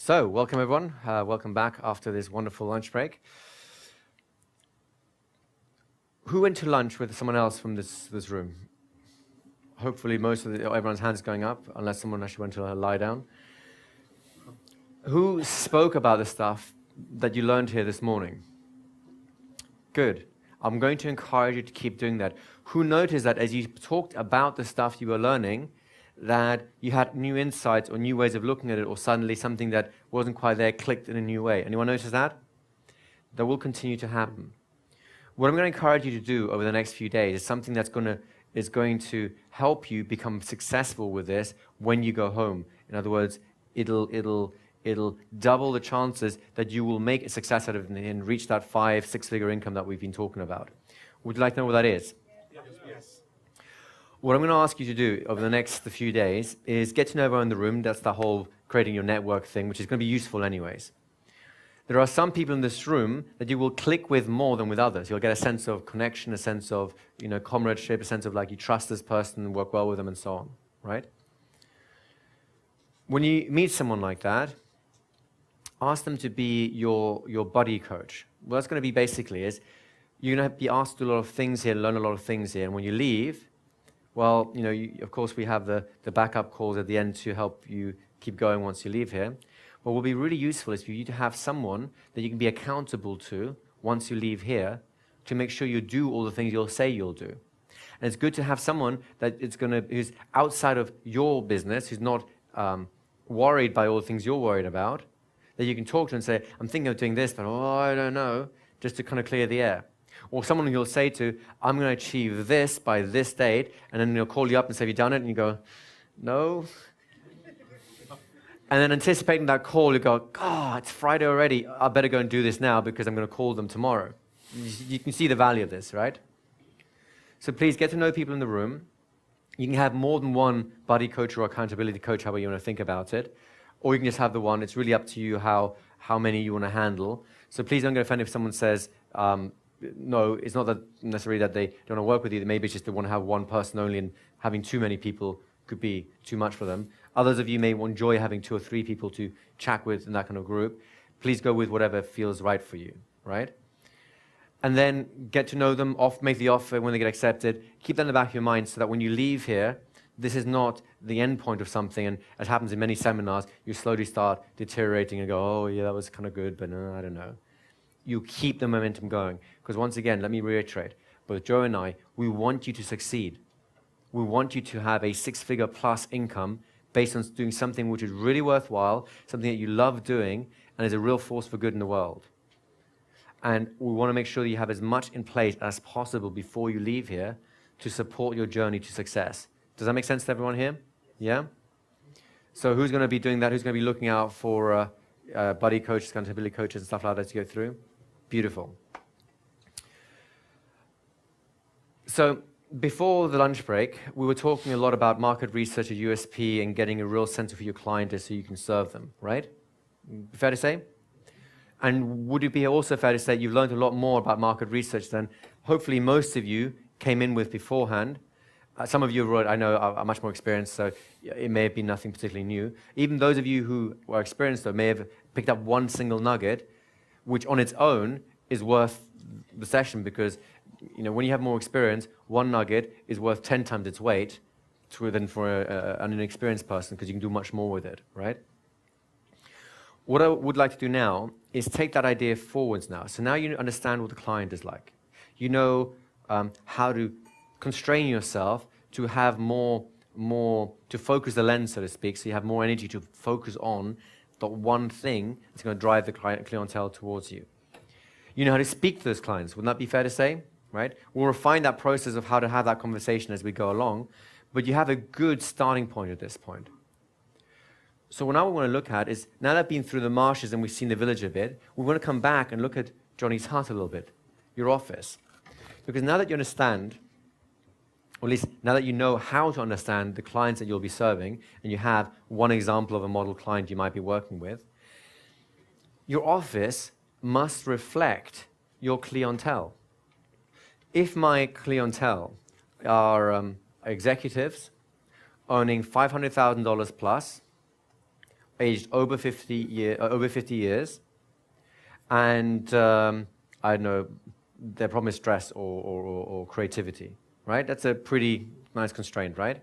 So, welcome everyone. Welcome back after this wonderful lunch break. Who went to lunch with someone else from this room? Hopefully everyone's hands going up, unless someone actually went to lie down. Who spoke about the stuff that you learned here this morning? Good. I'm going to encourage you to keep doing that. Who noticed that as you talked about the stuff you were learning, that you had new insights or new ways of looking at it, or suddenly something that wasn't quite there clicked in a new way? Anyone notice that? That will continue to happen. What I'm going to encourage you to do over the next few days is something that's going to help you become successful with this when you go home. In other words, it'll double the chances that you will make a success out of it and reach that 5-6-figure income that we've been talking about. Would you like to know what that is? Yes. What I'm going to ask you to do over the next few days is get to know everyone in the room. That's the whole creating your network thing, which is going to be useful anyways. There are some people in this room that you will click with more than with others. You'll get a sense of connection, a sense of comradeship, a sense of like you trust this person and work well with them and so on, right? When you meet someone like that, ask them to be your buddy coach. What that's going to be basically is you're going to be asked to do a lot of things here, learn a lot of things here, and when you leave, well, of course we have the backup calls at the end to help you keep going once you leave here. What will be really useful is for you to have someone that you can be accountable to once you leave here to make sure you do all the things you'll say you'll do. And it's good to have someone who's outside of your business, who's not worried by all the things you're worried about, that you can talk to and say, I'm thinking of doing this, but I don't know, just to kind of clear the air. Or someone you'll say to, I'm going to achieve this by this date, and then they'll call you up and say, have you done it? And you go, no. And then anticipating that call, you go, God, it's Friday already. I better go and do this now because I'm going to call them tomorrow. You can see the value of this, right? So please get to know people in the room. You can have more than one buddy coach or accountability coach, however you want to think about it. Or you can just have the one. It's really up to you how many you want to handle. So please don't get offended if someone says, no, it's not that necessarily that they don't want to work with you. Maybe it's just they want to have one person only, and having too many people could be too much for them. Others of you may enjoy having 2 or 3 people to chat with in that kind of group. Please go with whatever feels right for you, right? And then get to know them, make the offer when they get accepted. Keep that in the back of your mind so that when you leave here, this is not the end point of something, and as happens in many seminars, you slowly start deteriorating and go, oh yeah, that was kind of good, but no, I don't know. You keep the momentum going. Because once again, let me reiterate, both Joe and I, we want you to succeed. We want you to have a 6-figure plus income based on doing something which is really worthwhile, something that you love doing, and is a real force for good in the world. And we want to make sure that you have as much in place as possible before you leave here to support your journey to success. Does that make sense to everyone here? Yeah? So who's going to be doing that? Who's going to be looking out for buddy coaches, accountability coaches, and stuff like that to go through? Beautiful. So before the lunch break, we were talking a lot about market research, a USP, and getting a real sense of who your client is so you can serve them, right? Fair to say? And would it be also fair to say you've learned a lot more about market research than hopefully most of you came in with beforehand? Some of you, I know, are much more experienced, so it may have been nothing particularly new. Even those of you who are experienced, though, may have picked up one single nugget, which on its own is worth the session, because when you have more experience, one nugget is worth 10 times its weight than for an inexperienced person, because you can do much more with it, right? What I would like to do now is take that idea forwards now. So now you understand what the client is like. You know how to constrain yourself to have more to focus the lens, so to speak, so you have more energy to focus on the one thing that's going to drive the clientele towards you. You know how to speak to those clients. Wouldn't that be fair to say? Right? We'll refine that process of how to have that conversation as we go along, but you have a good starting point at this point. So what now we want to look at is, now that I've been through the marshes and we've seen the village a bit, we want to come back and look at Johnny's heart a little bit, your office. Because now that you understand, or at least now that you know how to understand the clients that you'll be serving, and you have one example of a model client you might be working with, your office must reflect your clientele. If my clientele are executives owning $500,000 plus, aged over 50 years, and I don't know, their problem is stress or creativity, right? That's a pretty nice constraint, right?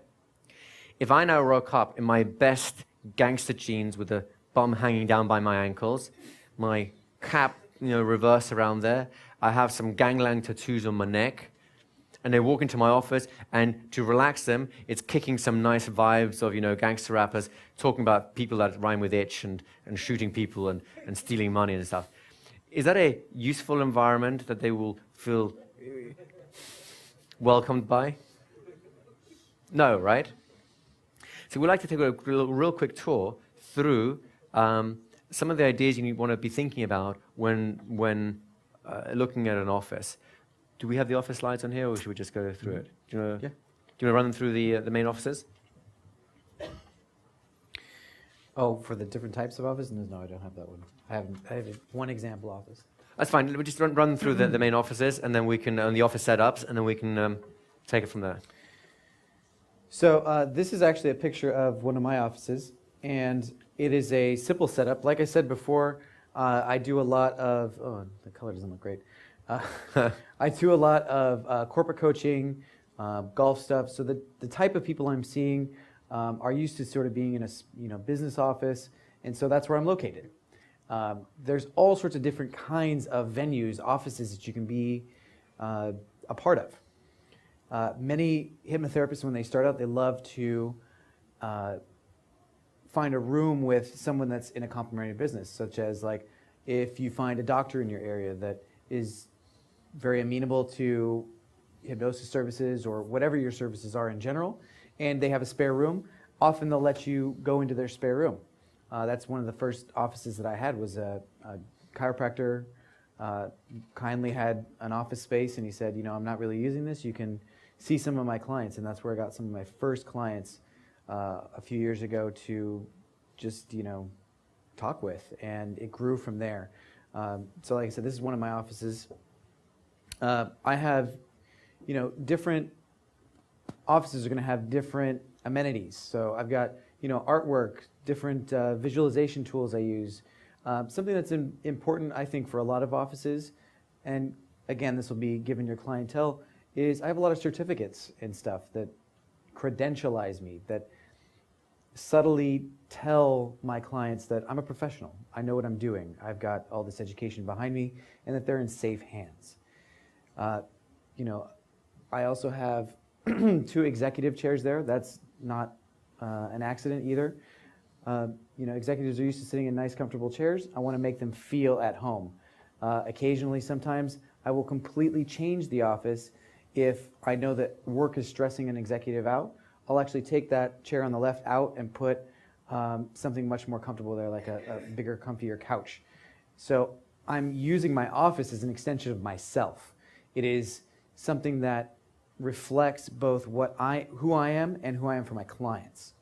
If I now rock up in my best gangster jeans with a bum hanging down by my ankles, my cap, reverse around there, I have some gangland tattoos on my neck, and they walk into my office, and to relax them, it's kicking some nice vibes of, gangster rappers, talking about people that rhyme with itch and shooting people and stealing money and stuff. Is that a useful environment that they will feel welcomed by? No, right? So we'd like to take a real quick tour through some of the ideas you want to be thinking about when looking at an office. Do we have the office slides on here, or should we just go through it? Do you want to run them through the main offices? Oh, for the different types of office? No, I don't have that one. I have one example office. That's fine. We'll just run through the main offices, and then we can, the office setups, and then we can take it from there. So this is actually a picture of one of my offices, and it is a simple setup. Like I said before, I do a lot of, the color doesn't look great. I do a lot of corporate coaching, golf stuff. So the type of people I'm seeing are used to sort of being in a business office, and so that's where I'm located. There's all sorts of different kinds of venues, offices that you can be a part of. Many hypnotherapists, when they start out, they love to find a room with someone that's in a complementary business, such as like if you find a doctor in your area that is very amenable to hypnosis services or whatever your services are in general, and they have a spare room, often they'll let you go into their spare room. That's one of the first offices that I had was a chiropractor kindly had an office space, and he said, I'm not really using this. You can see some of my clients, and that's where I got some of my first clients a few years ago to just, talk with, and it grew from there. So like I said, this is one of my offices. I have, different offices are going to have different amenities. So I've got, artwork, different visualization tools I use. Something that's important, I think, for a lot of offices, and again, this will be given your clientele, is I have a lot of certificates and stuff that credentialize me, that subtly tell my clients that I'm a professional. I know what I'm doing. I've got all this education behind me, and that they're in safe hands. I also have 2 executive chairs there. That's not an accident either. Executives are used to sitting in nice, comfortable chairs. I want to make them feel at home. Occasionally, sometimes, I will completely change the office if I know that work is stressing an executive out. I'll actually take that chair on the left out and put something much more comfortable there, like a bigger, comfier couch. So I'm using my office as an extension of myself. It is something that reflects both who I am and who I am for my clients.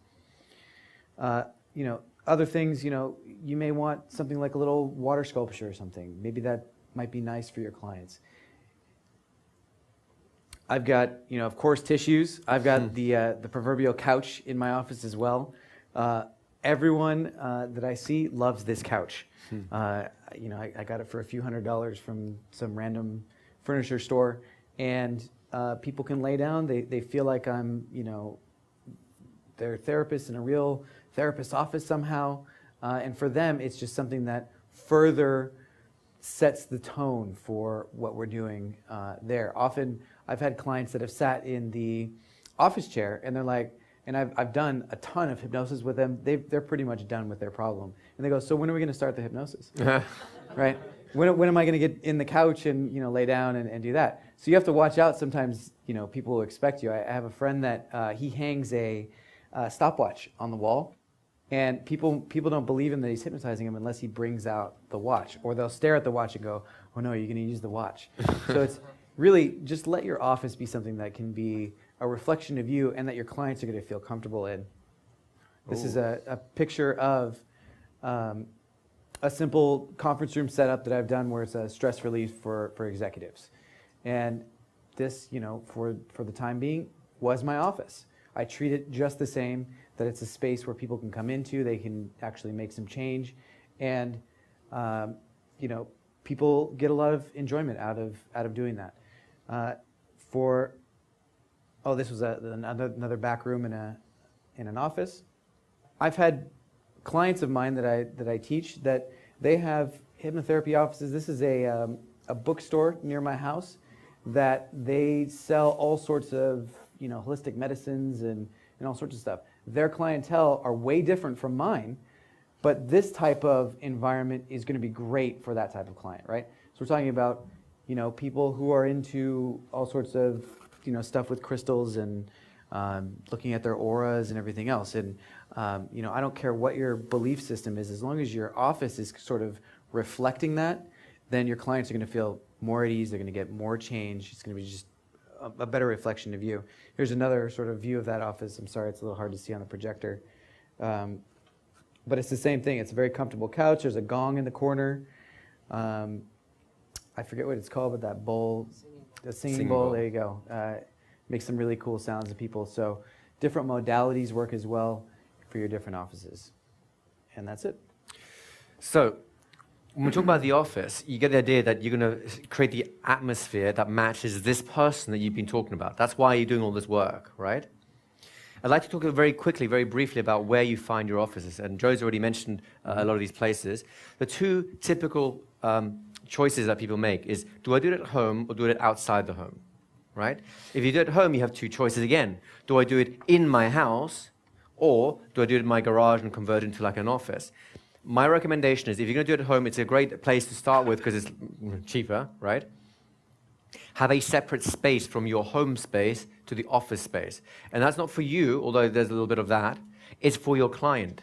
Other things, you may want something like a little water sculpture or something. Maybe that might be nice for your clients. I've got, of course, tissues. I've got the proverbial couch in my office as well. Everyone that I see loves this couch. I got it for a few $100s from some random furniture store, and people can lay down. They feel like I'm, their therapist in a real therapist's office somehow. And for them, it's just something that further sets the tone for what we're doing there. Often, I've had clients that have sat in the office chair, and they're like, and I've done a ton of hypnosis with them. They're pretty much done with their problem. And they go, so when are we going to start the hypnosis? Right? When am I going to get in the couch and lay down and do that? So you have to watch out. Sometimes people will expect you. I have a friend that he hangs a stopwatch on the wall, and people don't believe him that he's hypnotizing them unless he brings out the watch, or they'll stare at the watch and go, oh no, you're going to use the watch. So it's really just let your office be something that can be a reflection of you and that your clients are going to feel comfortable in. This is a picture of a simple conference room setup that I've done where it's a stress relief for executives. And this, for the time being, was my office. I treat it just the same. that it's a space where people can come into, they can actually make some change, and people get a lot of enjoyment out of doing that. This was another back room in an office. I've had clients of mine that I teach that they have hypnotherapy offices. This is a bookstore near my house that they sell all sorts of holistic medicines and all sorts of stuff. Their clientele are way different from mine, but this type of environment is going to be great for that type of client, right? So we're talking about people who are into all sorts of stuff with crystals and looking at their auras and everything else. And I don't care what your belief system is, as long as your office is sort of reflecting that, then your clients are going to feel more at ease. They're going to get more change. It's going to be just a better reflection of you. Here's another sort of view of that office. I'm sorry, it's a little hard to see on the projector. But it's the same thing. It's a very comfortable couch. There's a gong in the corner. I forget what it's called, but that bowl, the singing bowl, there you go. Makes some really cool sounds to people. So different modalities work as well for your different offices. And that's it. So when we talk about the office, you get the idea that you're going to create the atmosphere that matches this person that you've been talking about. That's why you're doing all this work, right? I'd like to talk very quickly, very briefly about where you find your offices. And Joe's already mentioned a lot of these places. The two typical choices that people make is, do I do it at home or do it outside the home, right? If you do it at home, you have two choices again. Do I do it in my house, or do I do it in my garage and convert it into like an office? My recommendation is, if you're going to do it at home, it's a great place to start with because it's cheaper, right? Have a separate space from your home space to the office space. And that's not for you, although there's a little bit of that. It's for your client.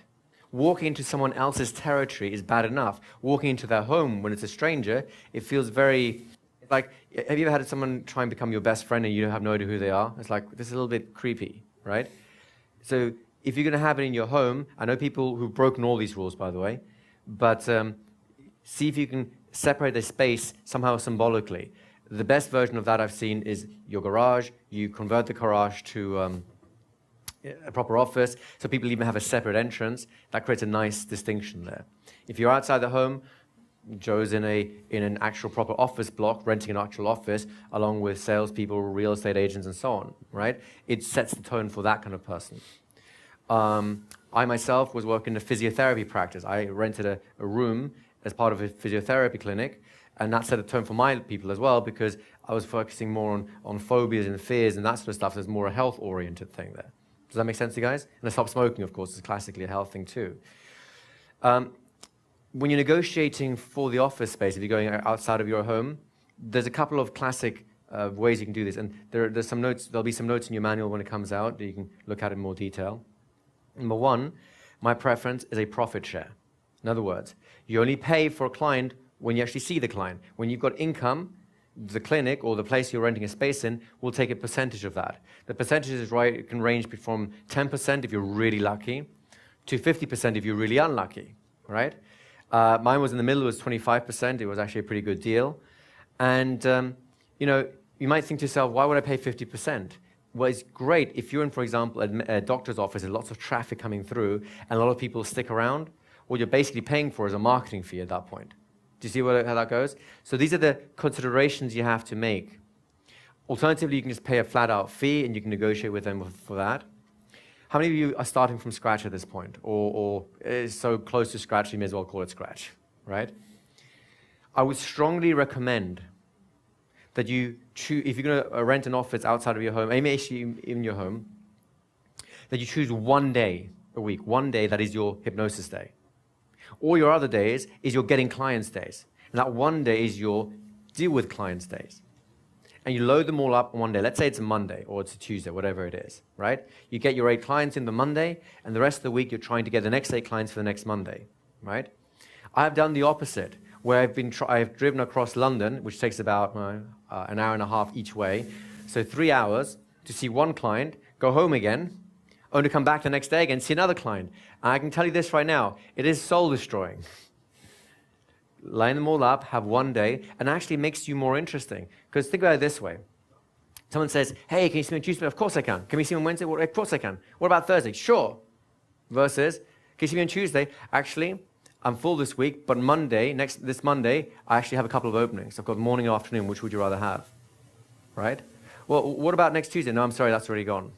Walking into someone else's territory is bad enough. Walking into their home when it's a stranger, it feels very, like, have you ever had someone try and become your best friend and you have no idea who they are? It's like, this is a little bit creepy, right? So if you're going to have it in your home, I know people who've broken all these rules, by the way, but see if you can separate the space somehow symbolically. The best version of that I've seen is your garage. You convert the garage to a proper office, so people even have a separate entrance. That creates a nice distinction there. If you're outside the home, Joe's in an actual proper office block, renting an actual office, along with salespeople, real estate agents, and so on, right? It sets the tone for that kind of person. I myself was working in a physiotherapy practice. I rented a room as part of a physiotherapy clinic, and that set a tone for my people as well, because I was focusing more on phobias and fears and that sort of stuff. There's more a health-oriented thing there. Does that make sense to you guys? And I stopped smoking, of course, is classically a health thing too. When you're negotiating for the office space, if you're going outside of your home, there's a couple of classic ways you can do this. And there's some notes, there'll be some notes in your manual when it comes out that you can look at in more detail. Number one, my preference is a profit share. In other words, you only pay for a client when you actually see the client. When you've got income, the clinic or the place you're renting a space in will take a percentage of that. The percentage it can range from 10% if you're really lucky to 50% if you're really unlucky, right? Mine was in the middle, it was 25%. It was actually a pretty good deal. And, you might think to yourself, why would I pay 50%? Well, it's great if you're in, for example, a doctor's office and lots of traffic coming through and a lot of people stick around. What you're basically paying for is a marketing fee at that point. Do you see how that goes? So these are the considerations you have to make. Alternatively, you can just pay a flat-out fee and you can negotiate with them for that. How many of you are starting from scratch at this point? Or is so close to scratch, you may as well call it scratch, right? I would strongly recommend that you choose, if you're going to rent an office outside of your home, maybe actually in your home, that you choose one day a week, one day that is your hypnosis day. All your other days is your getting clients days. And that one day is your deal with clients days. And you load them all up on one day. Let's say it's a Monday or it's a Tuesday, whatever it is, right? You get your 8 clients in the Monday, and the rest of the week you're trying to get the next 8 clients for the next Monday, right? I've done the opposite, where I've driven across London, which takes about an hour and a half each way. So 3 hours to see one client, go home again, only to come back the next day again, see another client. And I can tell you this right now, it is soul-destroying. Line them all up, have one day, and actually makes you more interesting. Because think about it this way. Someone says, hey, can you see me on Tuesday? Of course I can. Can we see me on Wednesday? Well, of course I can. What about Thursday? Sure. Versus, can you see me on Tuesday? Actually, I'm full this week, but this Monday, I actually have a couple of openings. I've got morning and afternoon. Which would you rather have? Right? Well, what about next Tuesday? No, I'm sorry, that's already gone.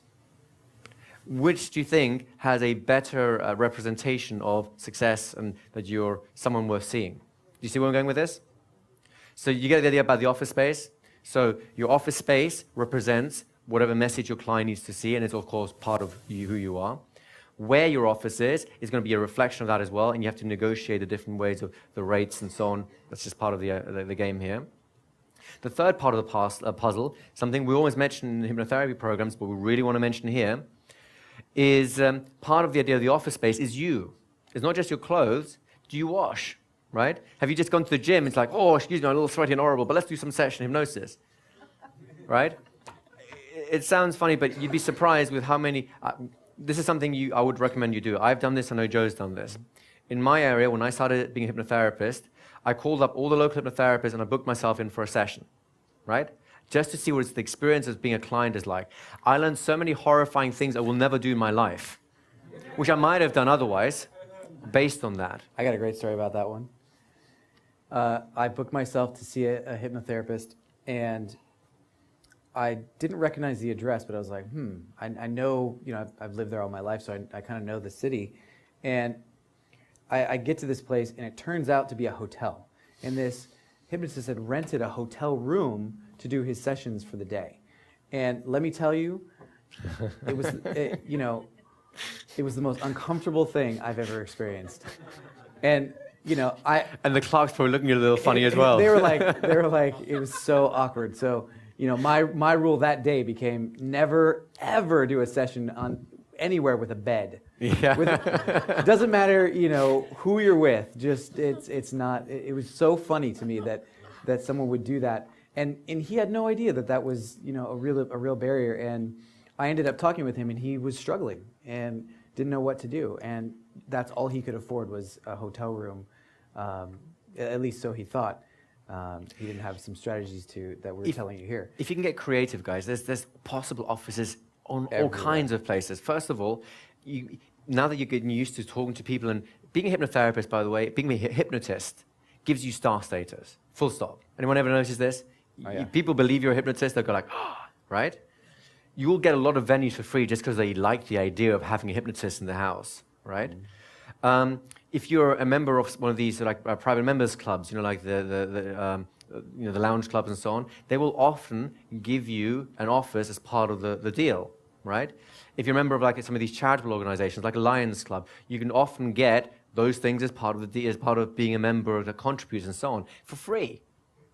Which do you think has a better representation of success and that you're someone worth seeing? Do you see where I'm going with this? So you get the idea about the office space. So your office space represents whatever message your client needs to see, and it's of course part of you, who you are. Where your office is going to be a reflection of that as well, and you have to negotiate the different ways of the rates and so on. That's just part of the game here. The third part of the puzzle, something we always mention in hypnotherapy programs, but we really want to mention here, is part of the idea of the office space is you. It's not just your clothes. Do you wash, right? Have you just gone to the gym? It's like, oh, excuse me, I'm a little sweaty and horrible, but let's do some session hypnosis, right? It sounds funny, but you'd be surprised with how many... this is something I would recommend you do. I've done this, I know Joe's done this. In my area, when I started being a hypnotherapist, I called up all the local hypnotherapists and I booked myself in for a session, right? Just to see what the experience of being a client is like. I learned so many horrifying things I will never do in my life, which I might have done otherwise, based on that. I got a great story about that one. I booked myself to see a hypnotherapist, and I didn't recognize the address, but I was like, I know, I've lived there all my life, so I kind of know the city. And I get to this place, and it turns out to be a hotel. And this hypnotist had rented a hotel room to do his sessions for the day. And let me tell you, it was, it was the most uncomfortable thing I've ever experienced. And and the clerk's probably looking at a little funny as well. They were like, it was so awkward. So, my rule that day became never, ever do a session anywhere with a bed. Yeah. It doesn't matter, who you're with. Just it's not. It was so funny to me that someone would do that, and he had no idea that was a real barrier. And I ended up talking with him, and he was struggling and didn't know what to do, and that's all he could afford was a hotel room. At least so he thought. He didn't have some strategies that we're telling you here. If you can get creative, guys, there's possible offices on Everywhere. all kinds of places. First of all, now that you're getting used to talking to people, and being a hypnotherapist, by the way, being a hypnotist gives you star status, full stop. Anyone ever noticed this? Oh, yeah. People believe you're a hypnotist, they'll go like, right? You will get a lot of venues for free just because they like the idea of having a hypnotist in the house, right? If you're a member of one of these private members clubs, like the lounge clubs and so on, they will often give you an office as part of the deal, right? If you're a member of some of these charitable organizations, like a Lions Club, you can often get those things as part of the deal, as part of being a member that contributes and so on, for free,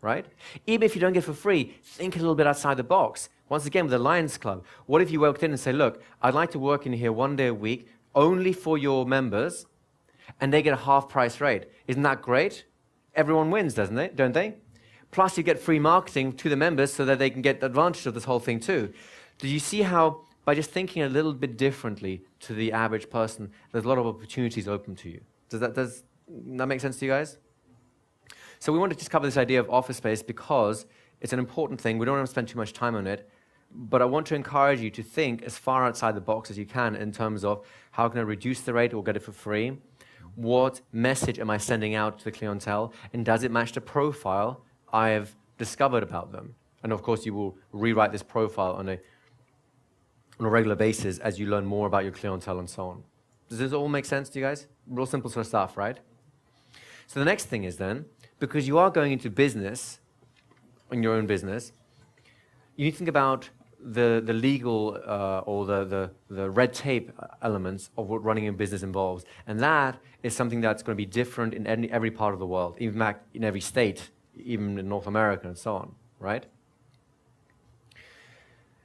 right? Even if you don't get it for free, think a little bit outside the box. Once again, with the Lions Club, what if you walked in and say, look, I'd like to work in here 1 day a week, only for your members, and they get a half-price rate. Isn't that great? Everyone wins, don't they? Plus, you get free marketing to the members so that they can get advantage of this whole thing too. Do you see how, by just thinking a little bit differently to the average person, there's a lot of opportunities open to you? Does that make sense to you guys? So we want to just cover this idea of office space because it's an important thing. We don't want to spend too much time on it. But I want to encourage you to think as far outside the box as you can in terms of how can I reduce the rate or get it for free? What message am I sending out to the clientele? And does it match the profile I have discovered about them? And of course, you will rewrite this profile on a regular basis as you learn more about your clientele and so on. Does this all make sense to you guys? Real simple sort of stuff, right? So the next thing is then, because you are going into business, in your own business, you need to think about the legal or the red tape elements of what running a business involves. And that is something that's going to be different in every part of the world, even back in every state, even in North America and so on, right?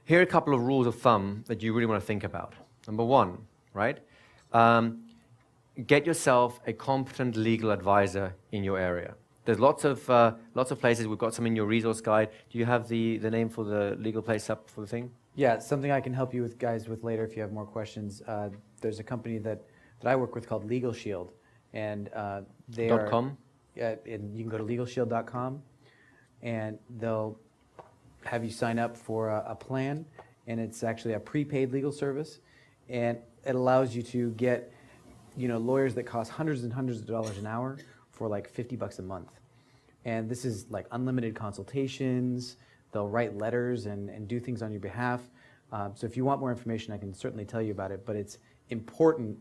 Here are a couple of rules of thumb that you really want to think about. Number one, right? Get yourself a competent legal advisor in your area. There's lots of places. We've got some in your resource guide. Do you have the name for the legal place up for the thing? Yeah, it's something I can help you guys with later if you have more questions. There's a company that I work with called Legal Shield, and they are .com? Yeah, and you can go to LegalShield.com, and they'll have you sign up for a plan, and it's actually a prepaid legal service, and it allows you to get lawyers that cost hundreds and hundreds of dollars an hour for like $50 a month. And this is like unlimited consultations. They'll write letters and do things on your behalf. So if you want more information, I can certainly tell you about it. But it's important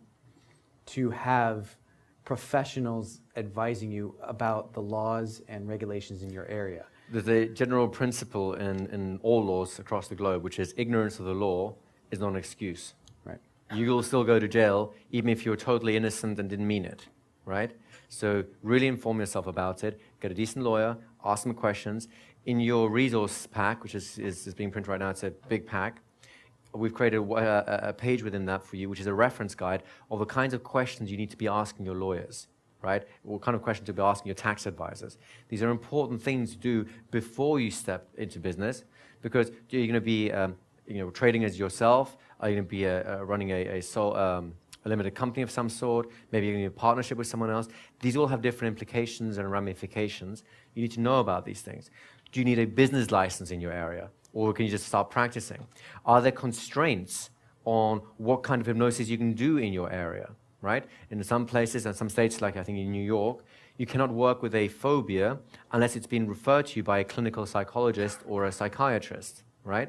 to have professionals advising you about the laws and regulations in your area. There's a general principle in all laws across the globe, which is ignorance of the law is not an excuse. Right. You will still go to jail even if you're totally innocent and didn't mean it, right? So really inform yourself about it. Get a decent lawyer, ask them questions. In your resource pack, which is being printed right now, it's a big pack. We've created a page within that for you, which is a reference guide of the kinds of questions you need to be asking your lawyers, right? What kind of questions to be asking your tax advisors. These are important things to do before you step into business, because you're going to be trading as yourself. Are you going to be running a limited company of some sort? Maybe you're going to be a partnership with someone else. These all have different implications and ramifications. You need to know about these things. Do you need a business license in your area? Or can you just start practicing? Are there constraints on what kind of hypnosis you can do in your area, right? In some places and some states, like I think in New York, you cannot work with a phobia unless it's been referred to you by a clinical psychologist or a psychiatrist, right?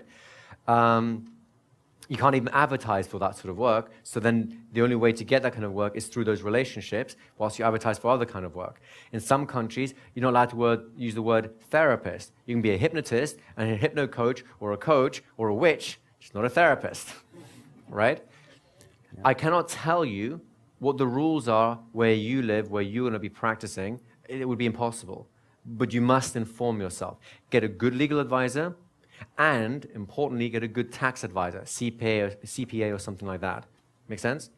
You can't even advertise for that sort of work. So then the only way to get that kind of work is through those relationships whilst you advertise for other kind of work. In some countries, you're not allowed to use the word therapist. You can be a hypnotist and a hypno coach or a witch, just not a therapist, right? Yeah. I cannot tell you what the rules are where you live, where you're going to be practicing. It would be impossible. But you must inform yourself. Get a good legal advisor. And, importantly, get a good tax advisor, CPA or something like that. Make sense?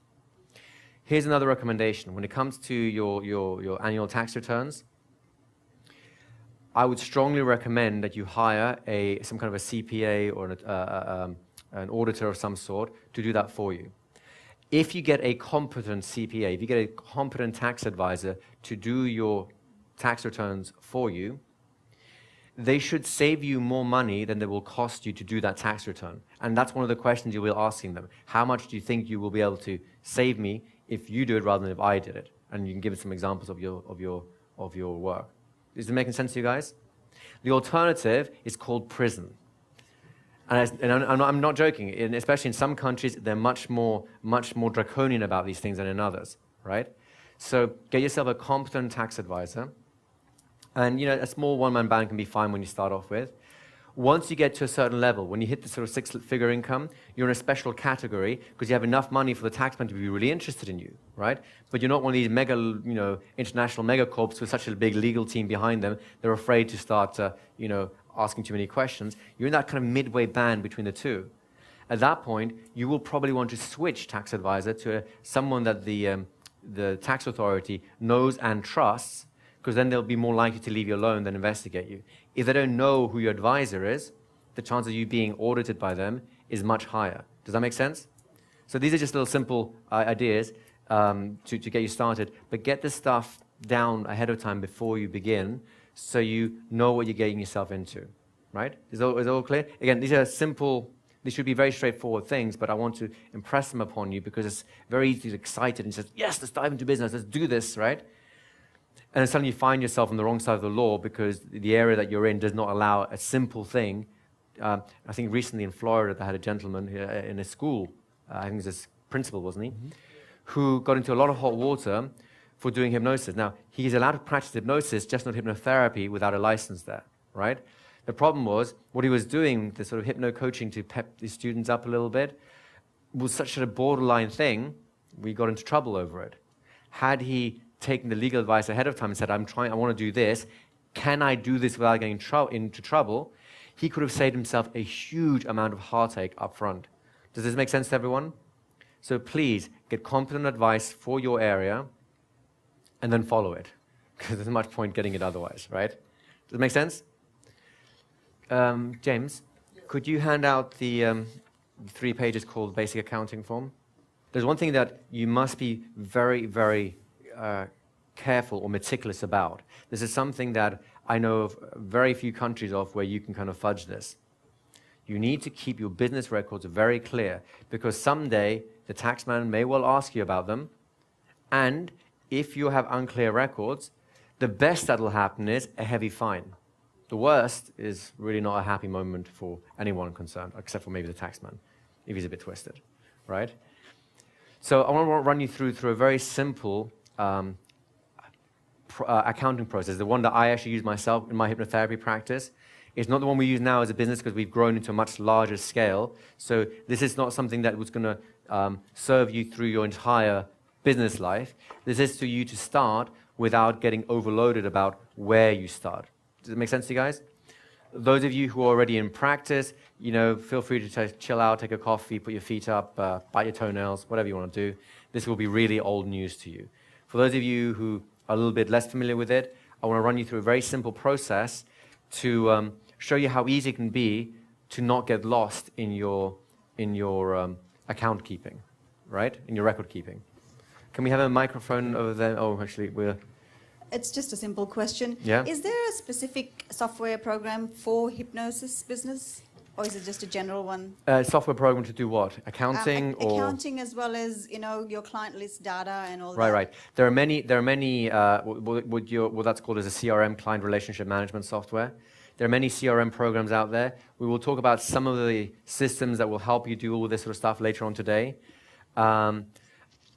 Here's another recommendation. When it comes to your annual tax returns, I would strongly recommend that you hire some kind of a CPA or an auditor of some sort to do that for you. If you get a competent CPA, if you get a competent tax advisor to do your tax returns for you, they should save you more money than they will cost you to do that tax return. And that's one of the questions you'll be asking them. How much do you think you will be able to save me if you do it rather than if I did it? And you can give some examples of your work. Is it making sense to you guys? The alternative is called prison. And I'm not joking. Especially in some countries, they're much more draconian about these things than in others, right? So get yourself a competent tax advisor. And a small one-man band can be fine when you start off with. Once you get to a certain level, when you hit the sort of six-figure income, you're in a special category because you have enough money for the taxman to be really interested in you, right? But you're not one of these mega, international megacorps with such a big legal team behind them. They're afraid to start, asking too many questions. You're in that kind of midway band between the two. At that point, you will probably want to switch tax advisor to someone that the tax authority knows and trusts, because then they'll be more likely to leave you alone than investigate you. If they don't know who your advisor is, the chance of you being audited by them is much higher. Does that make sense? So these are just little simple ideas to get you started, but get this stuff down ahead of time before you begin so you know what you're getting yourself into, right? Is it all clear? Again, these are simple, these should be very straightforward things, but I want to impress them upon you because it's very easy to get excited and say, yes, let's dive into business, let's do this, right? And then suddenly you find yourself on the wrong side of the law because the area that you're in does not allow a simple thing. I think recently in Florida they had a gentleman in a school, I think he was his principal, wasn't he, who got into a lot of hot water for doing hypnosis. Now, he's allowed to practice hypnosis, just not hypnotherapy, without a license there, right? The problem was, what he was doing, the sort of hypno-coaching to pep the students up a little bit, was such a borderline thing, we got into trouble over it. Had he taken the legal advice ahead of time and said, I want to do this, can I do this without getting into trouble? He could have saved himself a huge amount of heartache up front. Does this make sense to everyone? So please, get competent advice for your area and then follow it, because there's much point getting it otherwise, right? Does it make sense? James, could you hand out the 3 pages called Basic Accounting Form? There's one thing that you must be very, very careful or meticulous about. This is something that I know of very few countries of where you can kind of fudge this. You need to keep your business records very clear, because someday the taxman may well ask you about them, And if you have unclear records, the best that will happen is a heavy fine. The worst is really not a happy moment for anyone concerned, except for maybe the taxman, if he's a bit twisted, right? So I want to run you through a very simple accounting process, the one that I actually use myself in my hypnotherapy practice. It's not the one we use now as a business because we've grown into a much larger scale. So this is not something that was going to serve you through your entire business life. This is for you to start without getting overloaded about where you start. Does it make sense to you guys? Those of you who are already in practice, feel free to chill out, take a coffee, put your feet up, bite your toenails, whatever you want to do. This will be really old news to you. For those of you who are a little bit less familiar with it, I want to run you through a very simple process to show you how easy it can be to not get lost in your account keeping, right? In your record keeping. Can we have a microphone over there? Oh, actually, we're... It's just a simple question. Yeah? Is there a specific software program for hypnosis business? Or is it just a general one? Software program to do what? Accounting or... Accounting as well as, your client list data and all that. Right. There are many, what that's called as a CRM, client relationship management software. There are many CRM programs out there. We will talk about some of the systems that will help you do all this sort of stuff later on today.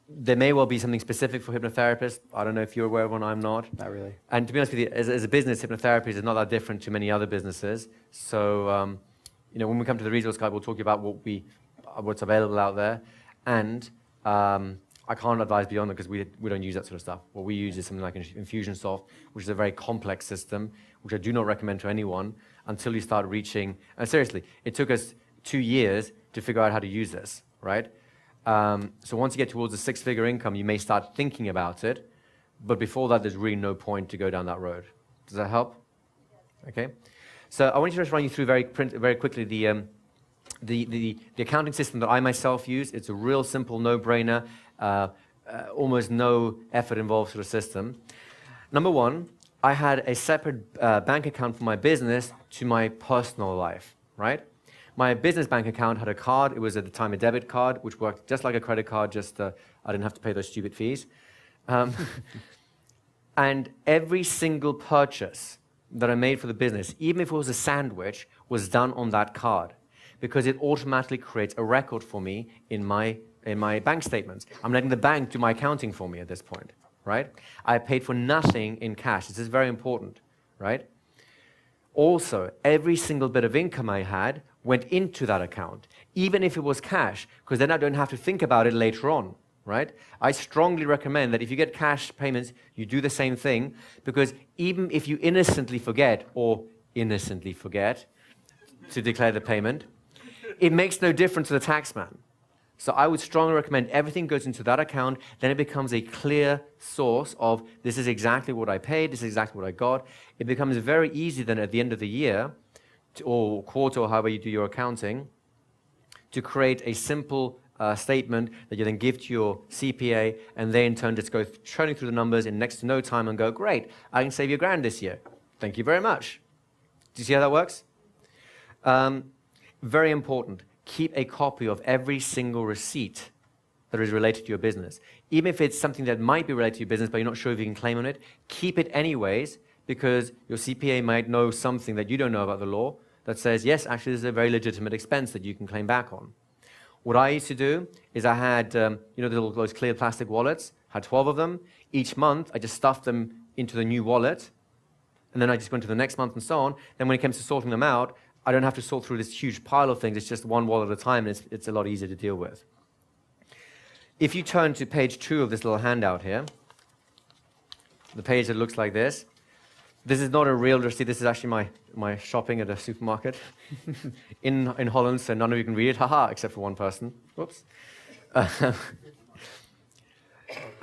There may well be something specific for hypnotherapists. I don't know if you're aware of one, I'm not. Not really. And to be honest with you, as a business, hypnotherapy is not that different to many other businesses. So, when we come to the resource guide, we'll talk about what's available out there. And I can't advise beyond it because we don't use that sort of stuff. What we use is something like Infusionsoft, which is a very complex system, which I do not recommend to anyone until you start reaching... And seriously, it took us 2 years to figure out how to use this, right? So once you get towards a six-figure income, you may start thinking about it, but before that, there's really no point to go down that road. Does that help? Okay. So I want to just run you through very quickly the accounting system that I myself use. It's a real simple, no-brainer, almost no effort involved sort of system. Number one, I had a separate bank account for my business to my personal life, right? My business bank account had a card. It was at the time a debit card, which worked just like a credit card, just I didn't have to pay those stupid fees. And every single purchase that I made for the business, even if it was a sandwich, was done on that card because it automatically creates a record for me in my bank statements. I'm letting the bank do my accounting for me at this point, right? I paid for nothing in cash. This is very important, right? Also, every single bit of income I had went into that account, even if it was cash, because then I don't have to think about it later on, right? I strongly recommend that if you get cash payments, you do the same thing, because even if you innocently forget to declare the payment, it makes no difference to the taxman. So I would strongly recommend everything goes into that account, then it becomes a clear source of this is exactly what I paid, this is exactly what I got. It becomes very easy then at the end of the year, or quarter, or however you do your accounting, to create a simple statement that you then give to your CPA, and they in turn just go churning through the numbers in next to no time and go, great, I can save you $1,000 this year. Thank you very much. Do you see how that works? Very important. Keep a copy of every single receipt that is related to your business. Even if it's something that might be related to your business, but you're not sure if you can claim on it, keep it anyways, because your CPA might know something that you don't know about the law that says, yes, actually, this is a very legitimate expense that you can claim back on. What I used to do is I had, those clear plastic wallets, had 12 of them. Each month, I just stuffed them into the new wallet, and then I just went to the next month and so on. Then when it comes to sorting them out, I don't have to sort through this huge pile of things. It's just one wallet at a time, and it's a lot easier to deal with. If you turn to page 2 of this little handout here, the page that looks like this, this is not a real receipt. This is actually my shopping at a supermarket in Holland, so none of you can read it, haha, except for one person. Whoops.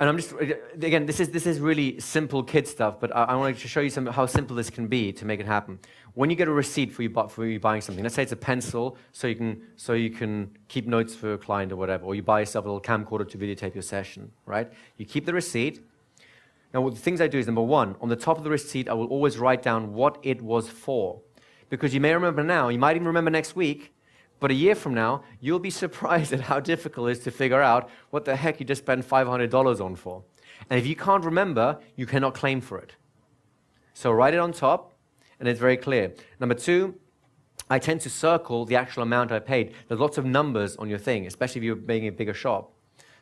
And I'm just, again, this is really simple kid stuff, but I wanted to show you how simple this can be to make it happen. When you get a receipt for you buying something, let's say it's a pencil, so you can keep notes for a client or whatever, or you buy yourself a little camcorder to videotape your session, right? You keep the receipt. Now, the things I do is, number one, on the top of the receipt, I will always write down what it was for. Because you may remember now, you might even remember next week, but a year from now, you'll be surprised at how difficult it is to figure out what the heck you just spent $500 on for. And if you can't remember, you cannot claim for it. So write it on top, and it's very clear. Number two, I tend to circle the actual amount I paid. There's lots of numbers on your thing, especially if you're making a bigger shop.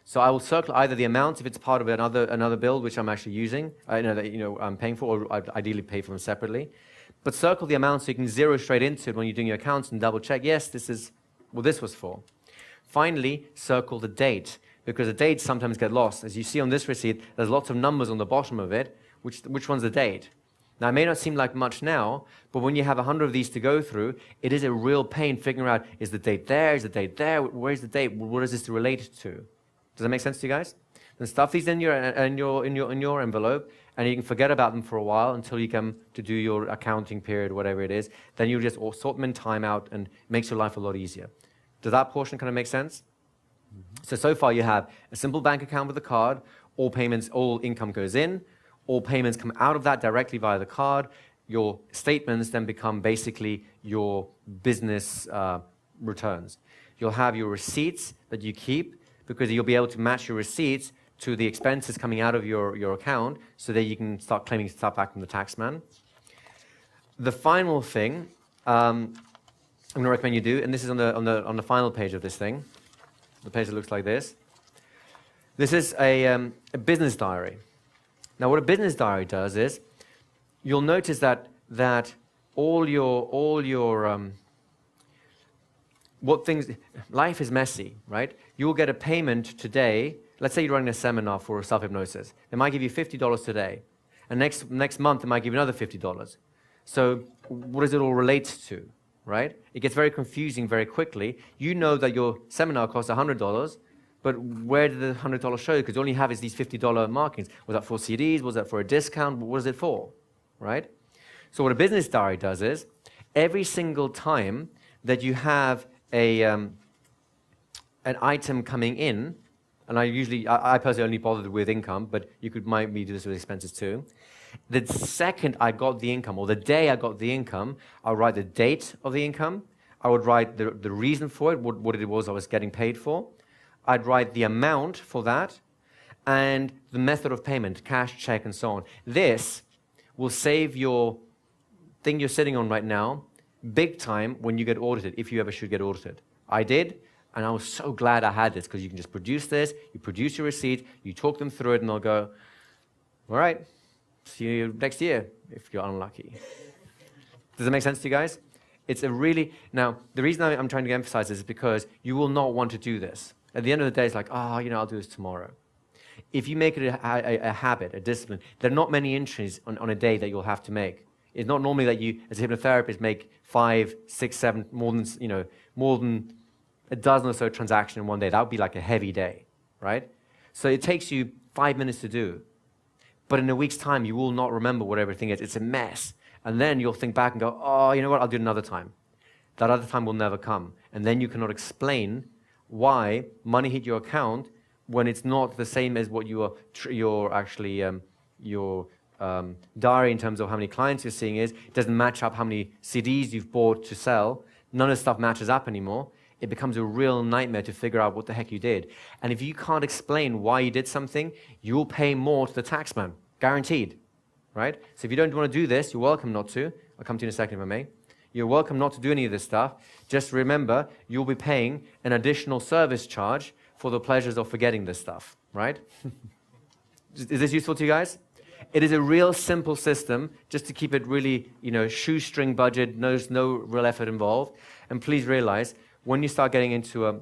So I will circle either the amount if it's part of another bill which I'm actually using, I'm paying for, or I'd ideally pay for them separately. But circle the amount so you can zero straight into it when you're doing your accounts and double check, yes, this is what this was for. Finally, circle the date, because the dates sometimes get lost. As you see on this receipt, there's lots of numbers on the bottom of it. Which one's the date? Now, it may not seem like much now, but when you have 100 of these to go through, it is a real pain figuring out, is the date there? Is the date there? Where's the date? What is this related to? Does that make sense to you guys? Then stuff these in your envelope, and you can forget about them for a while until you come to do your accounting period, whatever it is. Then you just sort them in time out, and it makes your life a lot easier. Does that portion kind of make sense? Mm-hmm. So far you have a simple bank account with a card, all income goes in, all payments come out of that directly via the card. Your statements then become basically your business returns. You'll have your receipts that you keep, because you'll be able to match your receipts to the expenses coming out of your account, so that you can start claiming stuff back from the taxman. The final thing I'm going to recommend you do, and this is on the final page of this thing, the page that looks like this. This is a business diary. Now, what a business diary does is, you'll notice that life is messy, right? You'll get a payment today. Let's say you're running a seminar for self-hypnosis. They might give you $50 today, and next month they might give you another $50. So what does it all relate to, right? It gets very confusing very quickly. You know that your seminar costs $100, but where did the $100 show? Because all you have is these $50 markings. Was that for CDs? Was that for a discount? What is it for, right? So what a business diary does is, every single time that you have an item coming in, and I personally only bothered with income, but you might do this with expenses too. The second I got the income, or the day I got the income, I'll write the date of the income. I would write the reason for it, what it was I was getting paid for. I'd write the amount for that, and the method of payment, cash, check, and so on. This will save your thing you're sitting on right now big time when you get audited, if you ever should get audited. I did, and I was so glad I had this, because you can just produce this, you produce your receipt, you talk them through it, and they'll go, all right, see you next year, if you're unlucky. Does that make sense to you guys? It's now, the reason I'm trying to emphasize this is because you will not want to do this. At the end of the day, it's like, I'll do this tomorrow. If you make it a habit, a discipline, there are not many entries on a day that you'll have to make. It's not normally that you, as a hypnotherapist, make 5, 6, 7, more than a dozen or so transactions in one day. That would be like a heavy day, right? So it takes you 5 minutes to do. But in a week's time, you will not remember what everything is. It's a mess. And then you'll think back and go, you know what, I'll do it another time. That other time will never come. And then you cannot explain why money hit your account when it's not the same as what your diary in terms of how many clients you're seeing is. It doesn't match up how many CDs you've bought to sell. None of the stuff matches up anymore. It becomes a real nightmare to figure out what the heck you did. And if you can't explain why you did something, you'll pay more to the taxman, guaranteed, right? So if you don't want to do this, you're welcome not to. I'll come to you in a second if I may. You're welcome not to do any of this stuff. Just remember, you'll be paying an additional service charge for the pleasures of forgetting this stuff, right? Is this useful to you guys? It is a real simple system, just to keep it really, shoestring budget, no real effort involved. And please realize, when you start getting into a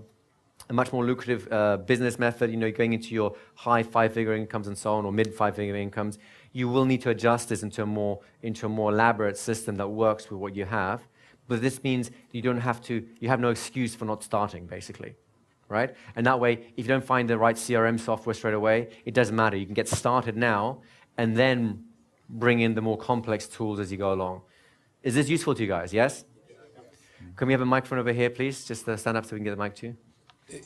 much more lucrative business method, going into your high 5-figure incomes and so on, or mid 5-figure incomes, you will need to adjust this into a more elaborate system that works with what you have. But this means you have no excuse for not starting, basically, right? And that way, if you don't find the right CRM software straight away, it doesn't matter. You can get started now and then bring in the more complex tools as you go along. Is this useful to you guys? Yes? Can we have a microphone over here, please? Just stand up so we can get the mic to you.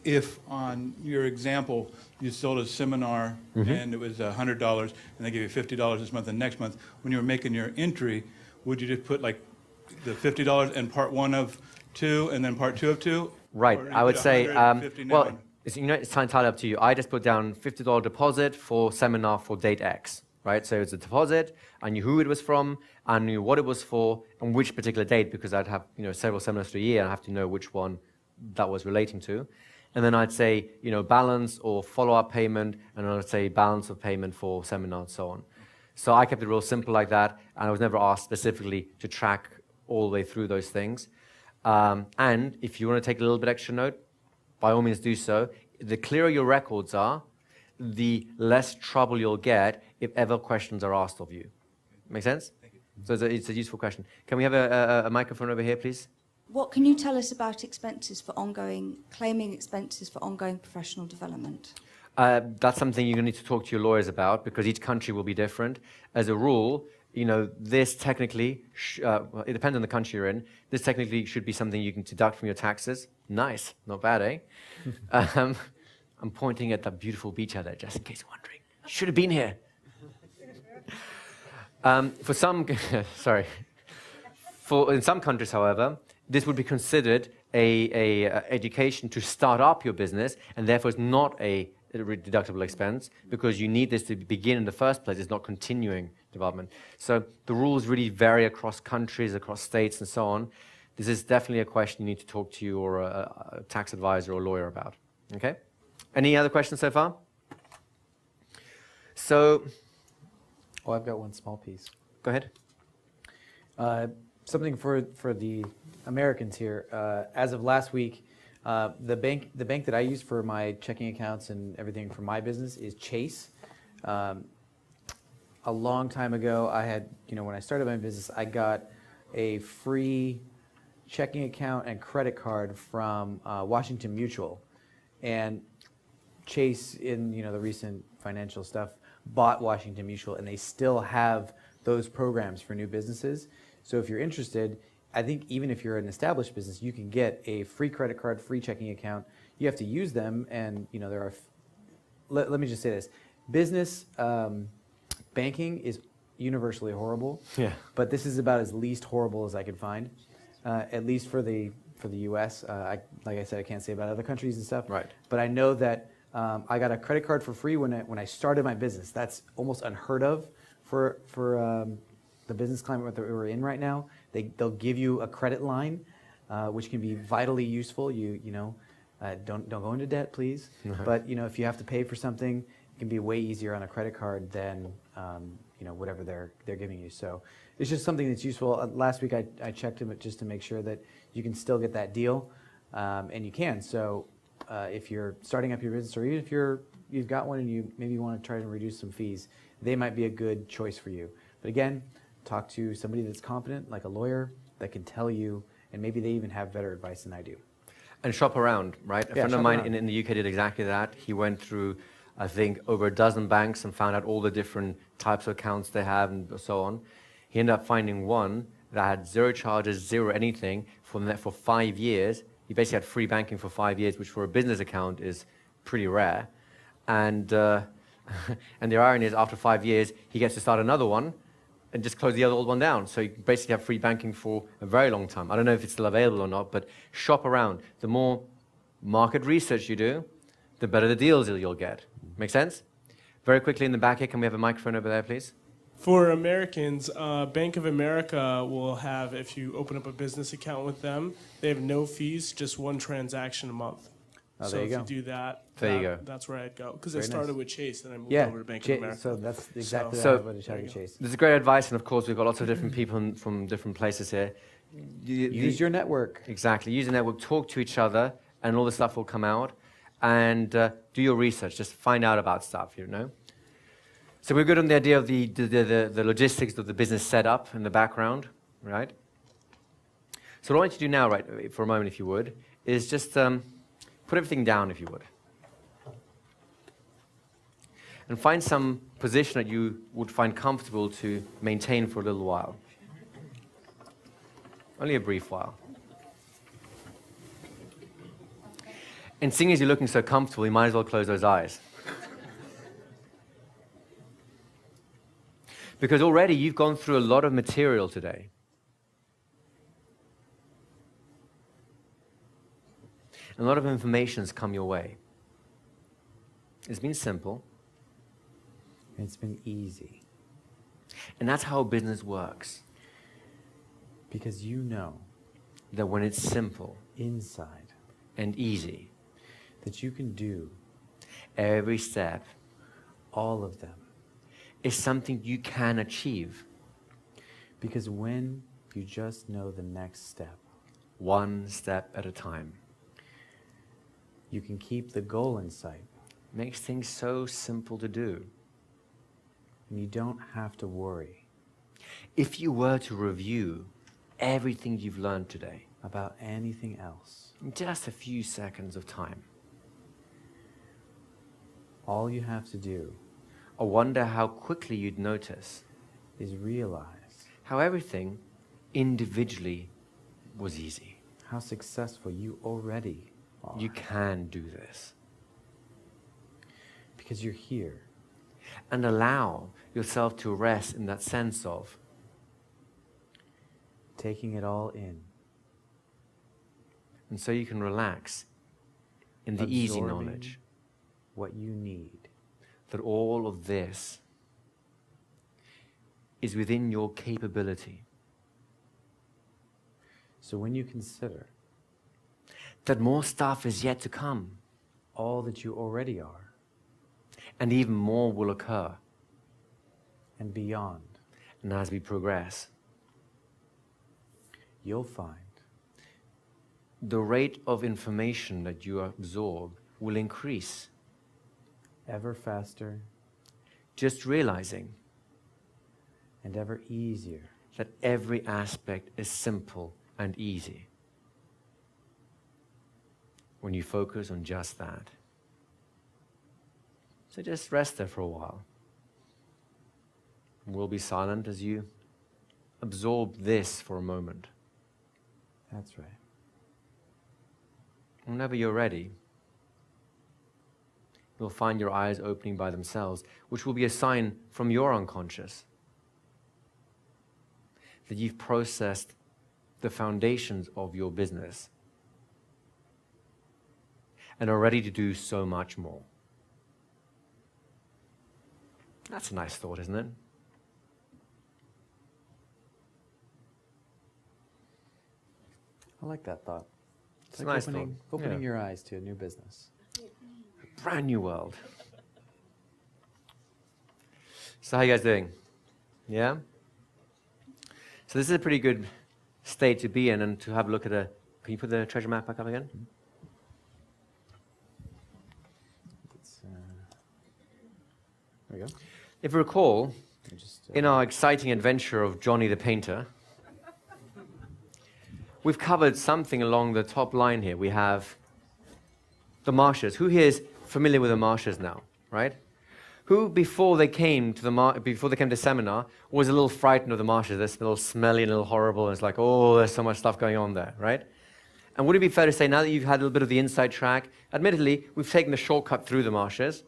If on your example, you sold a seminar and it was $100 and they give you $50 this month and next month, when you were making your entry, would you just put like the $50 and part 1 of 2 and then part 2 of 2? Right. I would say, well, it's entirely up to you. I just put down $50 deposit for seminar for date X, right? So it's a deposit. I knew who it was from. I knew what it was for and which particular date, because I'd have several seminars a year. I have to know which one that was relating to. And then I'd say balance or follow-up payment, and I'd say balance of payment for seminar and so on. So I kept it real simple like that, and I was never asked specifically to track all the way through those things. And if you want to take a little bit extra note, by all means do so. The clearer your records are, the less trouble you'll get if ever questions are asked of you. Make sense? Thank you. So it's a useful question. Can we have a microphone over here, please? What can you tell us about claiming expenses for ongoing professional development? That's something you're going to need to talk to your lawyers about, because each country will be different. As a rule, this technically, well, it depends on the country you're in, this technically should be something you can deduct from your taxes. Nice, not bad, eh? I'm pointing at that beautiful beach out there, just in case you're wondering. Should have been here. For some, sorry. In some countries, however, this would be considered a education to start up your business, and therefore it's not a deductible expense, because you need this to begin in the first place. It's not continuing development. So the rules really vary across countries, across states, and so on. This is definitely a question you need to talk to your tax advisor or lawyer about. Okay? Any other questions so far? So, I've got one small piece. go ahead. Something for the Americans here. As of last week, the bank that I use for my checking accounts and everything for my business is Chase. A long time ago, I had, when I started my business, I got a free checking account and credit card from Washington Mutual. And Chase, in the recent financial stuff, bought Washington Mutual, and they still have those programs for new businesses. So if you're interested, I think even if you're an established business, you can get a free credit card, free checking account. You have to use them, and there are. Let me just say this: business banking is universally horrible. Yeah. But this is about as least horrible as I could find, at least for the U.S. Like I said, I can't say about other countries and stuff. Right. But I know that I got a credit card for free when I started my business. That's almost unheard of for the business climate that we're in right now. They'll give you a credit line, which can be vitally useful. Don't go into debt, please. But if you have to pay for something, it can be way easier on a credit card than whatever they're giving you. So it's just something that's useful. Last week I checked them just to make sure that you can still get that deal, and you can. So if you're starting up your business, or even if you've got one and you maybe want to try to reduce some fees, they might be a good choice for you. But again, talk to somebody that's competent, like a lawyer, that can tell you, and maybe they even have better advice than I do. And shop around, right? A friend of mine in the UK did exactly that. He went through, I think, over a dozen banks and found out all the different types of accounts they have and so on. He ended up finding one that had zero charges, zero anything for 5 years. He basically had free banking for 5 years, which for a business account is pretty rare. And and the irony is, after 5 years, he gets to start another one and just close the other old one down. So you basically have free banking for a very long time. I don't know if it's still available or not, but shop around. The more market research you do, the better the deals you'll get. Make sense? Very quickly in the back here, can we have a microphone over there, please? For Americans, Bank of America will have, if you open up a business account with them, they have no fees, just one transaction a month. Oh, so there you if go. you do that, There you go. That's where I'd go. Because I Very started nice. with Chase, then I moved Yeah, over to Bank of America. so that's exactly So- what I was trying to chase. This is great advice, and of course, we've got lots of different people from different places here. Use your network. Exactly. Use the network, talk to each other, and all the stuff will come out. And do your research. Just find out about stuff, So we're good on the idea of the logistics of the business setup in the background, right? So what I want you to do now, right, for a moment, if you would, is just put everything down, if you would. And find some position that you would find comfortable to maintain for a little while. Only a brief while. And seeing as you're looking so comfortable, you might as well close those eyes. Because already you've gone through a lot of material today. A lot of information's come your way. It's been simple. It's been easy. And that's how business works. Because you know That when it's simple inside and easy, that you can do every step all of them. is something you can achieve. Because when you just know the next step, One step at a time. you can keep the goal in sight, Makes things so simple to do. and you don't have to worry If you were to review everything you've learned today about anything else. in just a few seconds of time, All you have to do I wonder how quickly you'd notice is realize how everything individually was easy. how successful you already are. You can do this. Because you're here. And allow yourself to rest in that sense of Taking it all in. and so you can relax in the easy Absorbing knowledge what you need. that all of this is within your capability. So when you consider That more stuff is yet to come, all that you already are and even more will occur. and beyond, And as we progress, you'll find the rate of information that you absorb will increase. ever faster Just realizing and ever easier that every aspect is simple and easy when you focus on just that. So just rest there for a while. We'll be silent as you absorb this for a moment. That's right. Whenever you're ready, you'll find your eyes opening by themselves, which will be a sign from your unconscious that you've processed the foundations of your business and are ready to do so much more. That's a nice thought, isn't it? I like that thought. It's a nice opening, thought. opening Yeah. your eyes to a new business. Brand new world. So how you guys doing? Yeah? So this is a pretty good state to be in and to have a look at a... Can you put the treasure map back up again? There we go. If you recall, Let me just, in our exciting adventure of Johnny the Painter, we've covered something along the top line here. We have the marshes. Who here is familiar with the marshes now, right? Who, before they came to the seminar, was a little frightened of the marshes? They're a little smelly and a little horrible, and it's like, oh, there's so much stuff going on there, right? And would it be fair to say, now that you've had a little bit of the inside track, admittedly, we've taken the shortcut through the marshes,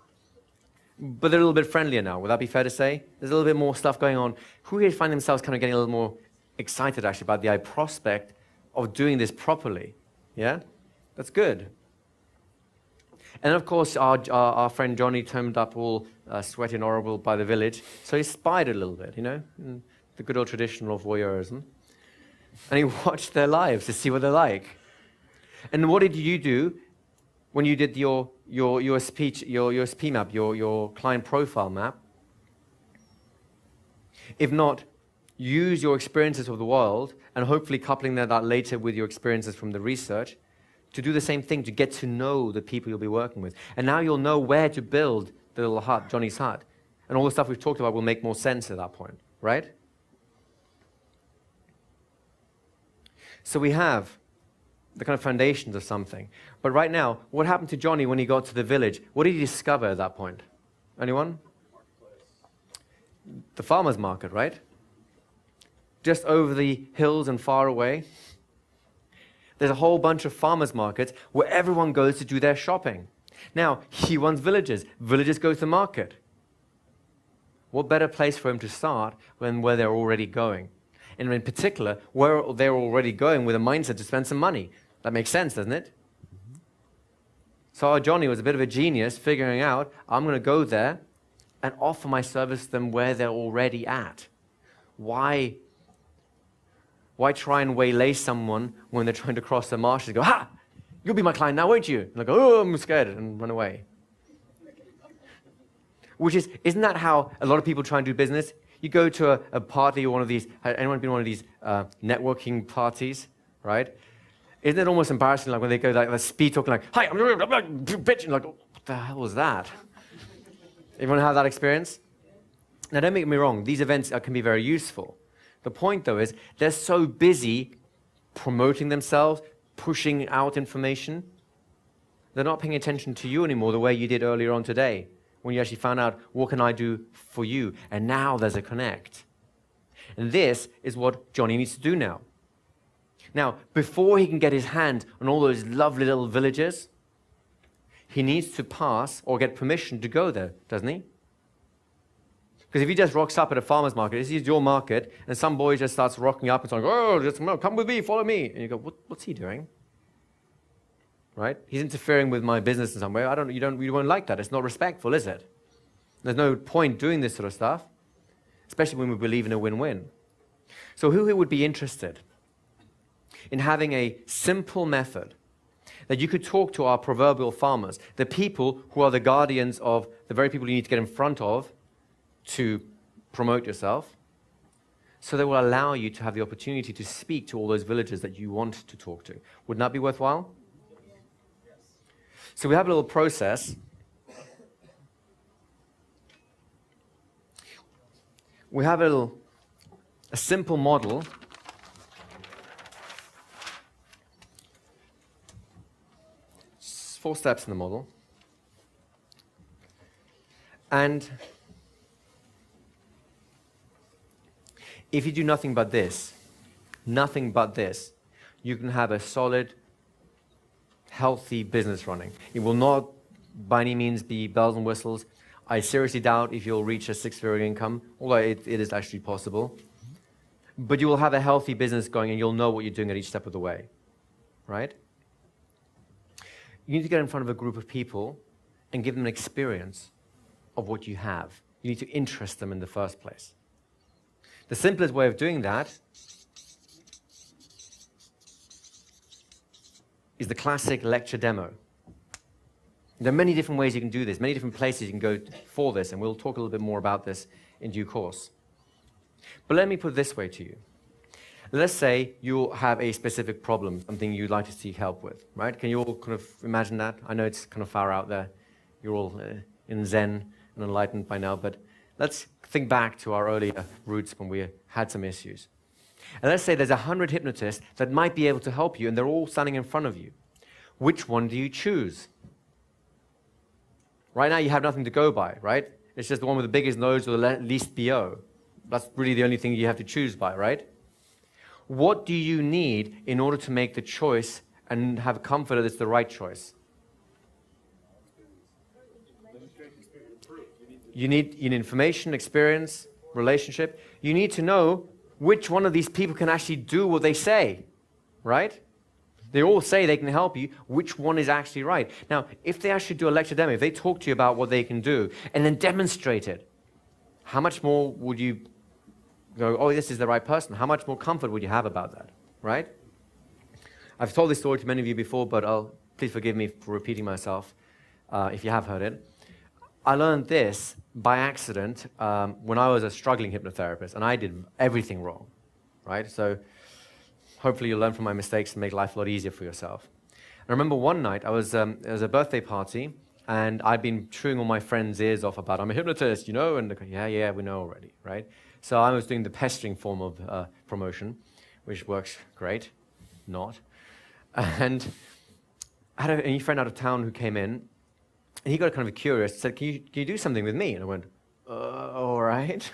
but they're a little bit friendlier now. Would that be fair to say? There's a little bit more stuff going on. Who here find themselves kind of getting a little more excited, actually, about the prospect of doing this properly? Yeah? That's good. And of course, our friend Johnny turned up all sweaty and horrible by the village, so he spied a little bit, you know, the good old tradition of voyeurism. And he watched their lives to see what they're like. And what did you do when you did your USP map, your client profile map? If not, use your experiences of the world and hopefully coupling that later with your experiences from the research to do the same thing, to get to know the people you'll be working with. And now you'll know where to build the little hut, Johnny's hut. And all the stuff we've talked about will make more sense at that point, right? So we have the kind of foundations of something. But right now, what happened to Johnny when he got to the village? What did he discover at that point? Anyone? The farmer's market, right? Just over the hills and far away. There's a whole bunch of farmers markets where everyone goes to do their shopping. Now, he wants villages. Villages go to the market. What better place for him to start than where they're already going? And in particular, where they're already going with a mindset to spend some money. That makes sense, doesn't it? So our Johnny was a bit of a genius figuring out, I'm going to go there and offer my service to them where they're already at. Why try and waylay someone when they're trying to cross the marshes and go, ha, you'll be my client now, won't you? And they go, oh, I'm scared, and run away. Isn't that how a lot of people try and do business? You go to a party or one of these, anyone been to one of these networking parties, right? Isn't it almost embarrassing, like when they go like the speed talking, like, hi, I'm bitch, and like, what the hell was that? Everyone have that experience? Now, don't make me wrong, these events can be very useful. The point, though, is they're so busy promoting themselves, pushing out information, they're not paying attention to you anymore the way you did earlier on today, when you actually found out, what can I do for you? And now there's a connect. And this is what Johnny needs to do now. Now, before he can get his hand on all those lovely little villages, he needs to pass or get permission to go there, doesn't he? Because if he just rocks up at a farmer's market, this is your market, and some boy just starts rocking up and saying, oh, just come with me, follow me. And you go, what's he doing? Right? He's interfering with my business in some way. You won't like that. It's not respectful, is it? There's no point doing this sort of stuff, especially when we believe in a win-win. So who would be interested in having a simple method that you could talk to our proverbial farmers, the people who are the guardians of the very people you need to get in front of to promote yourself, so they will allow you to have the opportunity to speak to all those villagers that you want to talk to. Wouldn't that be worthwhile? So we have a little process. We have a simple model. It's 4 steps in the model. And if you do nothing but this, you can have a solid, healthy business running. It will not by any means be bells and whistles. I seriously doubt if you'll reach a 6-figure income, although it is actually possible. But you will have a healthy business going and you'll know what you're doing at each step of the way, right? You need to get in front of a group of people and give them an experience of what you have. You need to interest them in the first place. The simplest way of doing that is the classic lecture demo. There are many different ways you can do this, many different places you can go for this, and we'll talk a little bit more about this in due course. But let me put it this way to you. Let's say you have a specific problem, something you'd like to seek help with, right? Can you all kind of imagine that? I know it's kind of far out there. You're all in Zen and enlightened by now, but let's think back to our earlier roots when we had some issues. And let's say there's 100 hypnotists that might be able to help you, and they're all standing in front of you. Which one do you choose? Right now, you have nothing to go by, right? It's just the one with the biggest nose or the least BO. That's really the only thing you have to choose by, right? What do you need in order to make the choice and have comfort that it's the right choice? You need information, experience, relationship. You need to know which one of these people can actually do what they say, right? They all say they can help you. Which one is actually right? Now, if they actually do a lecture demo, if they talk to you about what they can do and then demonstrate it, how much more would you go, oh, this is the right person? How much more comfort would you have about that, right? I've told this story to many of you before, but please forgive me for repeating myself if you have heard it. I learned this by accident when I was a struggling hypnotherapist, and I did everything wrong, right? So hopefully you'll learn from my mistakes and make life a lot easier for yourself. I remember one night, it was a birthday party, and I'd been chewing all my friends' ears off about, I'm a hypnotist, you know, and yeah, we know already, right? So I was doing the pestering form of promotion, which works great, not. And I had a friend out of town who came in, and he got kind of curious, said, can you do something with me? And I went, all right.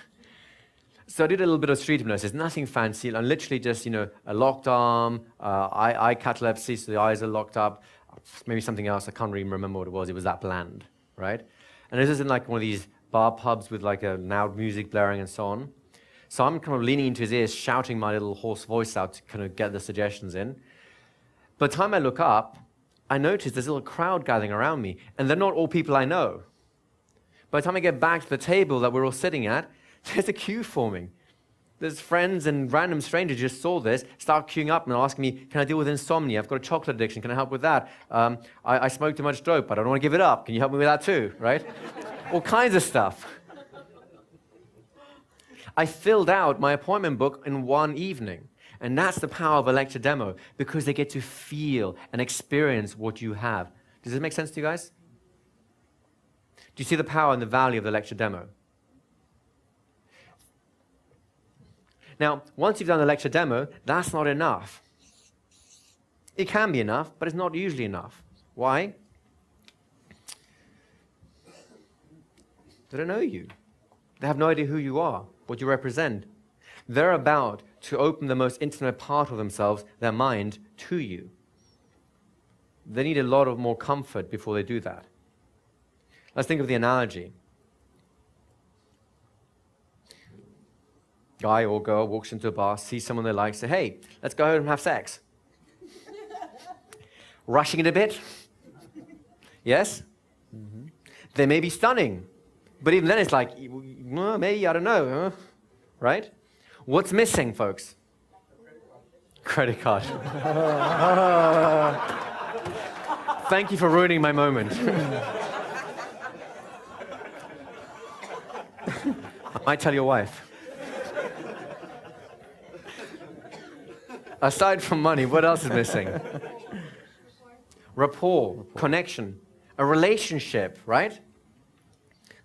So I did a little bit of street hypnosis, nothing fancy, and literally just, a locked arm, eye catalepsy, so the eyes are locked up, maybe something else, I can't really remember what it was that bland, right? And this is in like one of these bar pubs with like a loud music blaring and so on. So I'm kind of leaning into his ears, shouting my little hoarse voice out to kind of get the suggestions in. By the time I look up, I notice there's a little crowd gathering around me, and they're not all people I know. By the time I get back to the table that we're all sitting at, there's a queue forming. There's friends and random strangers just saw this, start queuing up and asking me, can I deal with insomnia? I've got a chocolate addiction. Can I help with that? I smoke too much dope, but I don't want to give it up. Can you help me with that too, right? All kinds of stuff. I filled out my appointment book in one evening. And that's the power of a lecture demo, because they get to feel and experience what you have. Does this make sense to you guys? Do you see the power and the value of the lecture demo? Now, once you've done the lecture demo, that's not enough. It can be enough, but it's not usually enough. Why? They don't know you. They have no idea who you are, what you represent. They're about to open the most intimate part of themselves, their mind, to you. They need a lot of more comfort before they do that. Let's think of the analogy. Guy or girl walks into a bar, sees someone they like, say, hey, let's go home and have sex. Rushing it a bit? Yes? Mm-hmm. They may be stunning, but even then it's like, well, maybe, I don't know, right? What's missing, folks? Credit card. Thank you for ruining my moment. I might tell your wife. Aside from money, what else is missing? Rapport, connection, a relationship, right?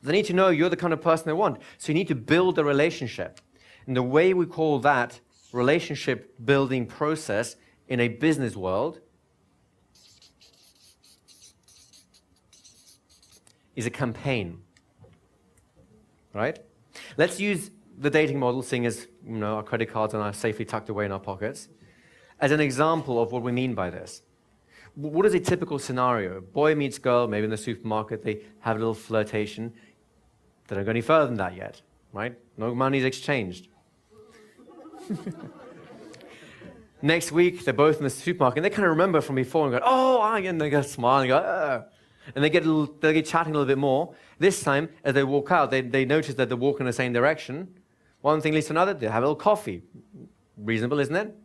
They need to know you're the kind of person they want. So you need to build a relationship. And the way we call that relationship building process in a business world is a campaign, right? Let's use the dating model, seeing as our credit cards are safely tucked away in our pockets, as an example of what we mean by this. What is a typical scenario? Boy meets girl, maybe in the supermarket, they have a little flirtation. They don't go any further than that yet, right? No money's exchanged. Next week, they're both in the supermarket, and they kind of remember from before and go, oh, and they go smile and go, and they get chatting a little bit more. This time, as they walk out, they notice that they're walking in the same direction. One thing leads to another, they have a little coffee. Reasonable, isn't it?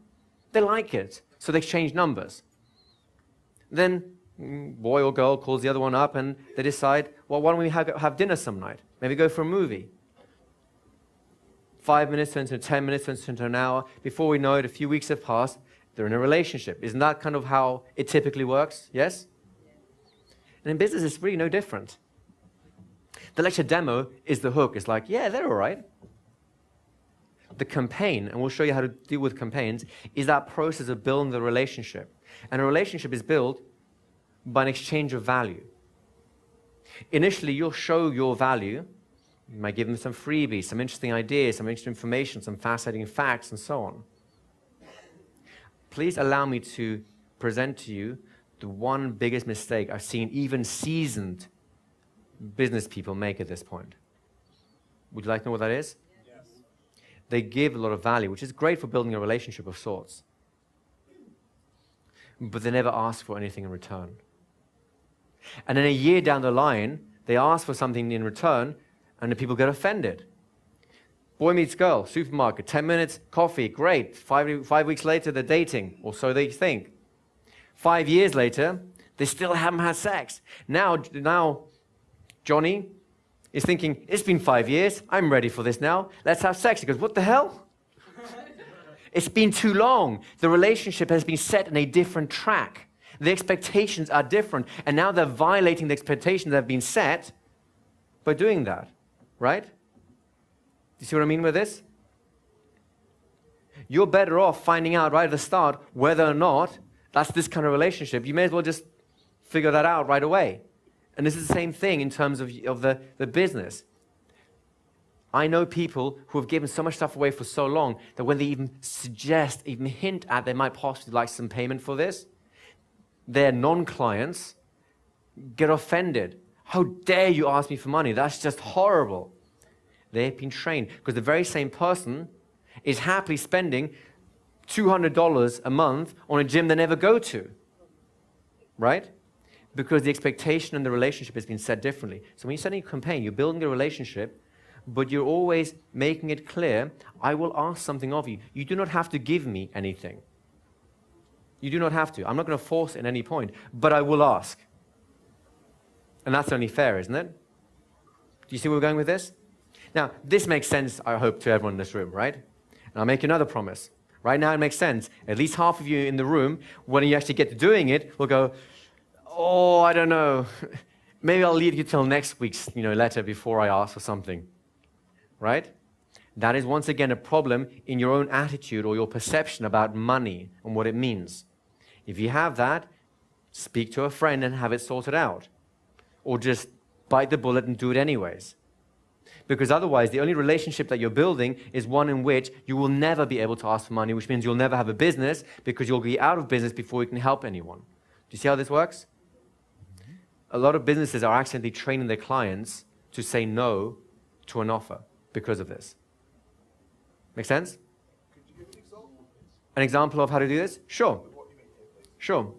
They like it, so they exchange numbers. Then, boy or girl calls the other one up, and they decide, well, why don't we have dinner some night? Maybe go for a movie. 5 minutes turns into 10 minutes, turns into an hour. Before we know it, a few weeks have passed. They're in a relationship. Isn't that kind of how it typically works? Yes? And in business, it's really no different. The lecture demo is the hook. It's like, yeah, they're all right. The campaign, and we'll show you how to deal with campaigns, is that process of building the relationship. And a relationship is built by an exchange of value. Initially, you'll show your value. You might give them some freebies, some interesting ideas, some interesting information, some fascinating facts, and so on. Please allow me to present to you the one biggest mistake I've seen even seasoned business people make at this point. Would you like to know what that is? Yes. They give a lot of value, which is great for building a relationship of sorts. But they never ask for anything in return. And then a year down the line, they ask for something in return, and the people get offended. Boy meets girl, supermarket, 10 minutes, coffee, great. 5 weeks later, they're dating, or so they think. 5 years later, they still haven't had sex. Now Johnny is thinking, it's been 5 years, I'm ready for this now, let's have sex. He goes, what the hell? It's been too long. The relationship has been set in a different track. The expectations are different, and now they're violating the expectations that have been set by doing that, right? You see what I mean with this? You're better off finding out right at the start whether or not that's this kind of relationship. You may as well just figure that out right away. And this is the same thing in terms of the business. I know people who have given so much stuff away for so long that when they even suggest, even hint at they might possibly like some payment for this, their non-clients get offended. How dare you ask me for money? That's just horrible. They've been trained because the very same person is happily spending $200 a month on a gym they never go to. right? Because the expectation and the relationship has been set differently. So when you're setting a campaign, you're building a relationship, but you're always making it clear, I will ask something of you. You do not have to give me anything. You do not have to. I'm not going to force it at any point, but I will ask. And that's only fair, isn't it? Do you see where we're going with this? Now, this makes sense, I hope, to everyone in this room, right? And I'll make you another promise. Right now, it makes sense. At least half of you in the room, when you actually get to doing it, will go, oh, I don't know. Maybe I'll leave you till next week's letter before I ask for something. Right? That is, once again, a problem in your own attitude or your perception about money and what it means. If you have that, speak to a friend and have it sorted out. Or just bite the bullet and do it anyways. Because otherwise, the only relationship that you're building is one in which you will never be able to ask for money, which means you'll never have a business because you'll be out of business before you can help anyone. Do you see how this works? A lot of businesses are accidentally training their clients to say no to an offer because of this. Make sense? Could you give an example, please? An example of how to do this? Sure. What you mean here, please? Sure.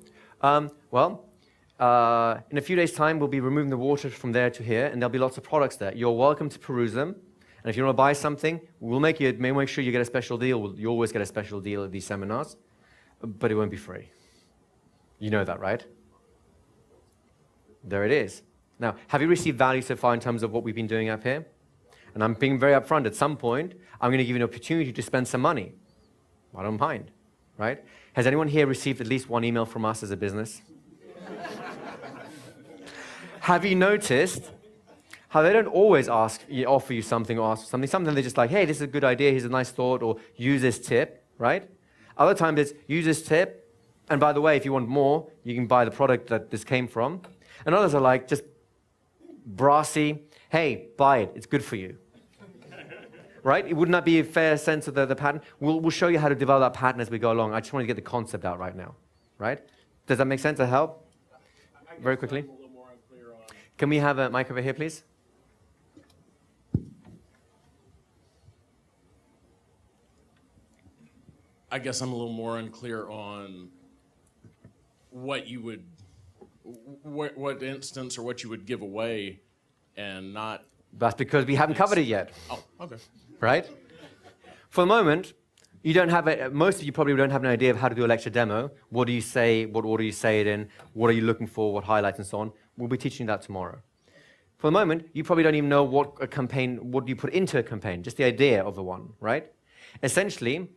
In a few days' time, we'll be removing the water from there to here, and there'll be lots of products there. You're welcome to peruse them. And if you want to buy something, we'll make sure you get a special deal. You always get a special deal at these seminars, but it won't be free. You know that, right? There it is. Now, have you received value so far in terms of what we've been doing up here? And I'm being very upfront. At some point, I'm going to give you an opportunity to spend some money. I don't mind, right? Has anyone here received at least one email from us as a business? Have you noticed how they don't always offer you something or ask for something? Sometimes they're just like, hey, this is a good idea, here's a nice thought, or use this tip, right? Other times it's use this tip, and by the way, if you want more, you can buy the product that this came from. And others are like, just brassy, hey, buy it, it's good for you. Right? It wouldn't that be a fair sense of the pattern? We'll show you how to develop that pattern as we go along. I just want to get the concept out right now. Right? Does that make sense? Does that help? Very quickly. Can we have a mic over here, please? I guess I'm a little more unclear on what you would, what instance or what you would give away and not. That's because we haven't covered it yet. Oh, okay. Right? For the moment, you don't have most of you probably don't have an idea of how to do a lecture demo. What do you say? What order you say it in? What are you looking for? What highlights and so on? We'll be teaching that tomorrow. For the moment, you probably don't even know what do you put into a campaign, just the idea of the one, right? Essentially,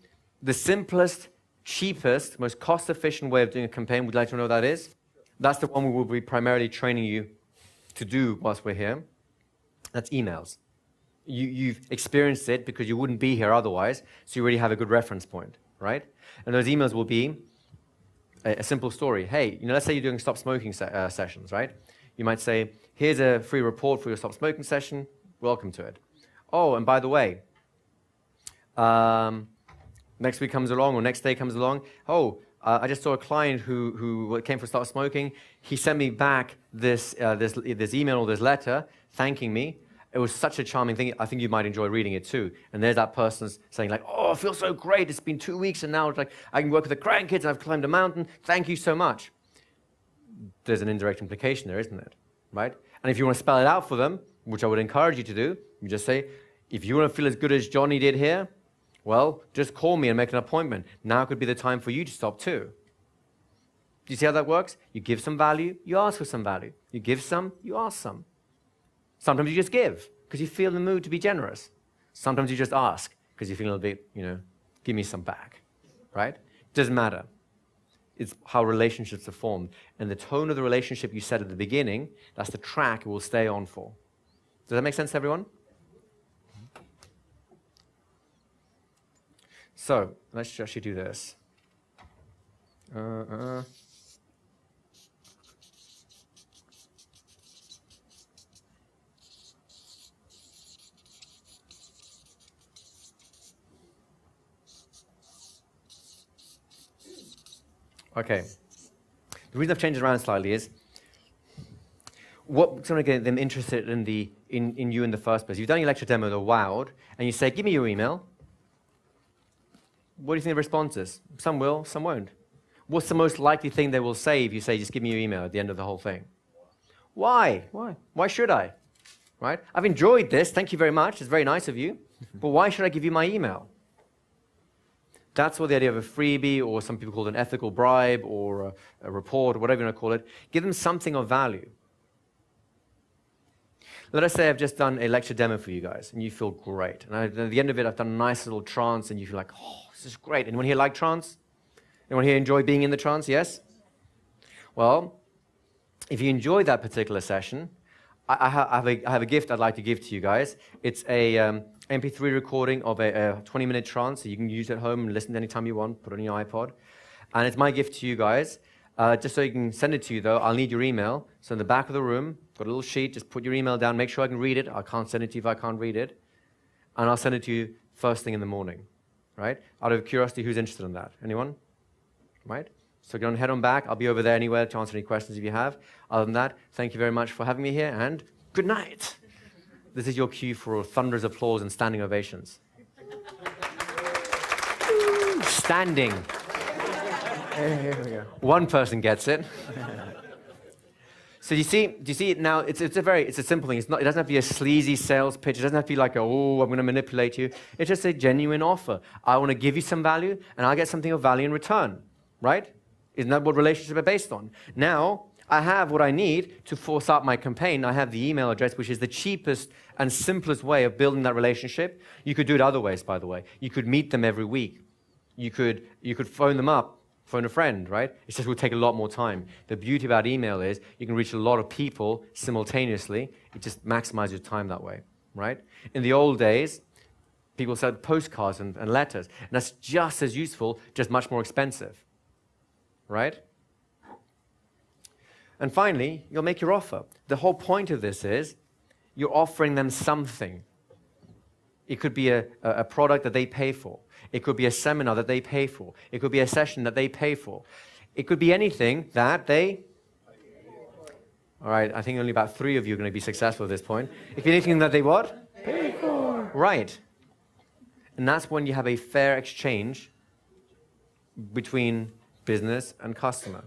the simplest, cheapest, most cost-efficient way of doing a campaign, would you like to know what that is? That's the one we will be primarily training you to do whilst we're here. That's emails. You've experienced it because you wouldn't be here otherwise, so you already have a good reference point, right? And those emails will be a simple story. Hey, let's say you're doing stop smoking sessions, right? You might say, here's a free report for your stop smoking session. Welcome to it. Oh, and by the way, next week comes along or next day comes along. Oh, I just saw a client who came for stop smoking. He sent me back this email or this letter thanking me. It was such a charming thing. I think you might enjoy reading it too. And there's that person saying like, oh, I feel so great. It's been 2 weeks and now it's like I can work with the grandkids and I've climbed a mountain. Thank you so much. There's an indirect implication there, isn't it? Right? And if you want to spell it out for them, which I would encourage you to do, you just say, if you want to feel as good as Johnny did here, well, just call me and make an appointment. Now could be the time for you to stop too. Do you see how that works? You give some value, you ask for some value. You give some, you ask some. Sometimes you just give because you feel in the mood to be generous. Sometimes you just ask because you feel a bit, give me some back, right? Doesn't matter. It's how relationships are formed. And the tone of the relationship you set at the beginning, that's the track it will stay on for. Does that make sense to everyone? So let's actually do this. Okay. The reason I've changed it around slightly is what's going to get them interested in you in the first place. You've done your lecture demo, they're wowed, and you say, give me your email. What do you think the response is? Some will, some won't. What's the most likely thing they will say if you say, just give me your email at the end of the whole thing? Why? Why? Why should I? Right? I've enjoyed this. Thank you very much. It's very nice of you. But why should I give you my email? That's what the idea of a freebie, or some people call it an ethical bribe, or a report, or whatever you want to call it. Give them something of value. Let us say I've just done a lecture demo for you guys, and you feel great. And at the end of it, I've done a nice little trance, and you feel like, oh, this is great. Anyone here like trance? Anyone here enjoy being in the trance? Yes? Well, if you enjoy that particular session, I have a gift I'd like to give to you guys. It's a MP3 recording of a 20-minute trance that you can use at home and listen to anytime you want, put it on your iPod. And it's my gift to you guys. Just so you can send it to you, though, I'll need your email. So in the back of the room, got a little sheet. Just put your email down. Make sure I can read it. I can't send it to you if I can't read it. And I'll send it to you first thing in the morning, right? Out of curiosity, who's interested in that? Anyone? Right? So go on, head on back. I'll be over there anywhere to answer any questions if you have. Other than that, thank you very much for having me here, and good night. This is your cue for thunderous applause and standing ovations. Standing. Here we go. One person gets it. So do you see it now? It's a simple thing. It doesn't have to be a sleazy sales pitch. It doesn't have to be like, oh, I'm going to manipulate you. It's just a genuine offer. I want to give you some value, and I'll get something of value in return, right? Isn't that what relationships are based on? Now, I have what I need to force out my campaign. I have the email address, which is the cheapest and simplest way of building that relationship. You could do it other ways, by the way. You could meet them every week. You could phone them up, phone a friend, right? It just would take a lot more time. The beauty about email is you can reach a lot of people simultaneously. It just maximizes your time that way, right? In the old days, people sent postcards and letters, and that's just as useful, just much more expensive, right? And finally, you'll make your offer. The whole point of this is you're offering them something. It could be a product that they pay for. It could be a seminar that they pay for. It could be a session that they pay for. It could be anything that they... All right, I think only about 3 of you are going to be successful at this point. It could be anything that they what? Pay for. Right. And that's when you have a fair exchange between business and customer.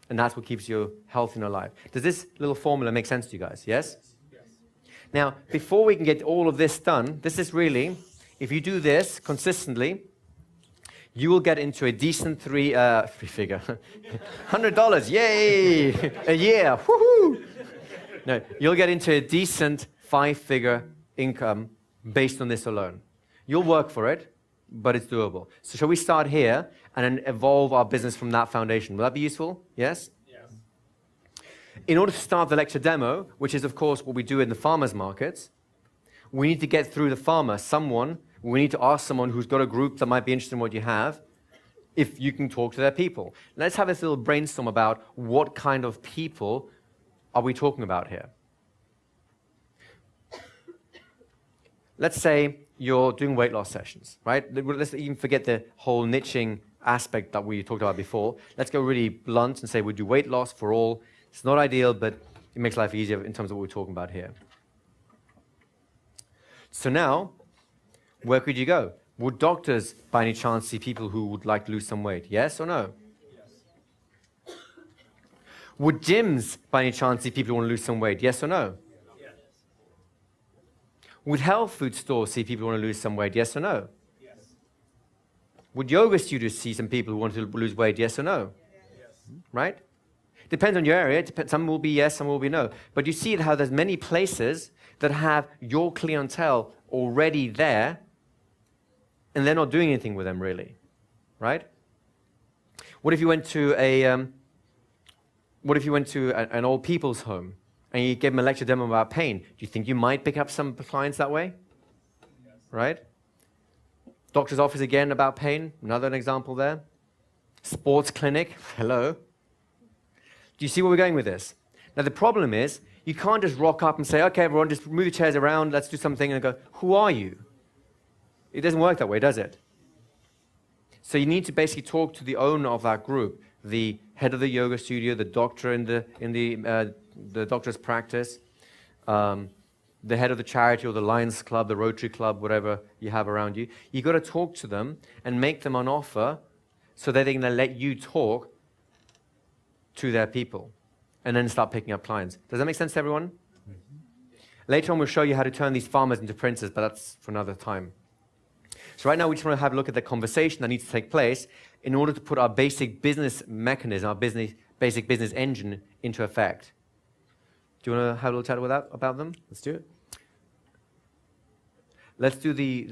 And that's what keeps you healthy and alive. Does this little formula make sense to you guys? Yes? Yes. Now, before we can get all of this done, this is really, if you do this consistently, you will get into a decent three-figure, $100, yay, a year, woohoo! No, you'll get into a decent 5-figure income based on this alone. You'll work for it, but it's doable. So shall we start here and then evolve our business from that foundation? Will that be useful? Yes? Yes. In order to start the lecture demo, which is, of course, what we do in the farmers markets, we need to get through the farmer, we need to ask someone who's got a group that might be interested in what you have, if you can talk to their people. Let's have this little brainstorm about what kind of people are we talking about here. Let's say you're doing weight loss sessions, right? Let's even forget the whole niching aspect that we talked about before. Let's go really blunt and say we do weight loss for all. It's not ideal, but it makes life easier in terms of what we're talking about here. So now, where could you go? Would doctors, by any chance, see people who would like to lose some weight? Yes or no? Yes. Would gyms, by any chance, see people who want to lose some weight? Yes or no? Yes. Would health food stores see people who want to lose some weight? Yes or no? Yes. Would yoga studios see some people who want to lose weight? Yes or no? Yes. Right? Depends on your area. Some will be yes, some will be no. But you see how there's many places that have your clientele already there, and they're not doing anything with them, really, right? What if you went to an old people's home and you gave them a lecture demo about pain? Do you think you might pick up some clients that way? Yes. Right? Doctor's office again about pain, another example there. Sports clinic, hello. Do you see where we're going with this? Now the problem is, you can't just rock up and say, okay, everyone, just move your chairs around, let's do something, and go, who are you? It doesn't work that way, does it? So you need to basically talk to the owner of that group, the head of the yoga studio, the doctor in the doctor's practice, the head of the charity or the Lions Club, the Rotary Club, whatever you have around you. You've got to talk to them and make them an offer so that they're going to let you talk to their people and then start picking up clients. Does that make sense to everyone? Later on, we'll show you how to turn these farmers into princes, but that's for another time. So right now, we just want to have a look at the conversation that needs to take place in order to put our basic business mechanism, our basic business engine into effect. Do you want to have a little chat about them? Let's do it. Let's do the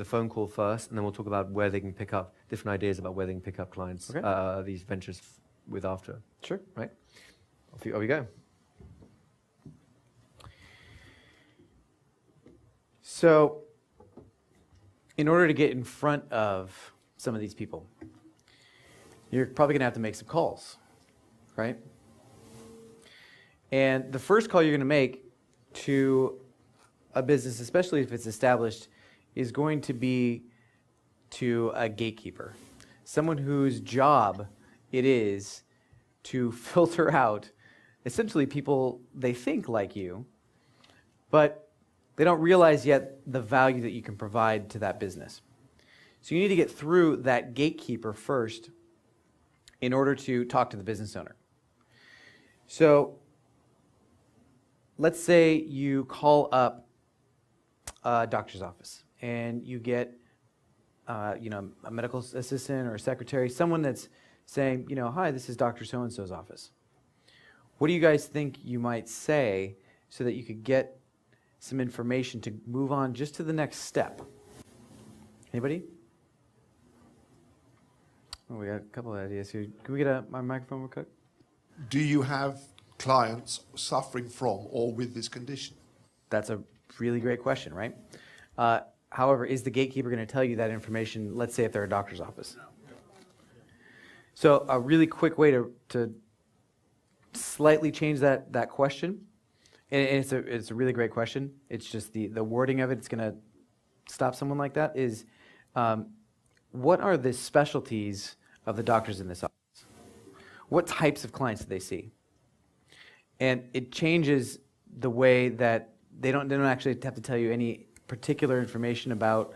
phone call first, and then we'll talk about where they can pick up different ideas about where they can pick up clients, Okay. These ventures with after. Sure. Right? Off we go. So, in order to get in front of some of these people, you're probably going to have to make some calls, right? And the first call you're going to make to a business, especially if it's established, is going to be to a gatekeeper, someone whose job it is to filter out essentially people they think like you, but they don't realize yet the value that you can provide to that business. So you need to get through that gatekeeper first in order to talk to the business owner. So let's say you call up a doctor's office and you get a medical assistant or a secretary, someone that's saying, hi, this is Dr. So-and-so's office. What do you guys think you might say so that you could get some information to move on just to the next step? Anybody? Oh, we got a couple of ideas here. Can we get my microphone real quick? Do you have clients suffering from or with this condition? That's a really great question, right? However, is the gatekeeper going to tell you that information, let's say if they're a doctor's office? So a really quick way to slightly change that question, and it's a really great question. It's just the wording of it, it's going to stop someone like that, is what are the specialties of the doctors in this office? What types of clients do they see? And it changes the way that they don't actually have to tell you any particular information about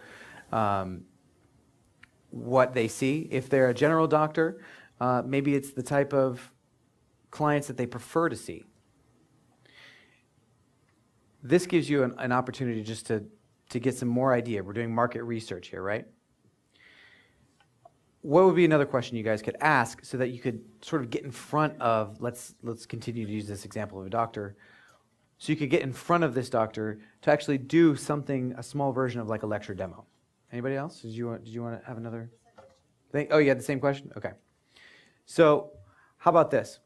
what they see. If they're a general doctor, maybe it's the type of clients that they prefer to see. This gives you an opportunity just to get some more idea. We're doing market research here, right? What would be another question you guys could ask so that you could sort of get in front of, let's continue to use this example of a doctor, so you could get in front of this doctor to actually do something, a small version of like a lecture demo. Anybody else? Did you want to have another thing? Oh, you had the same question? Okay. So how about this?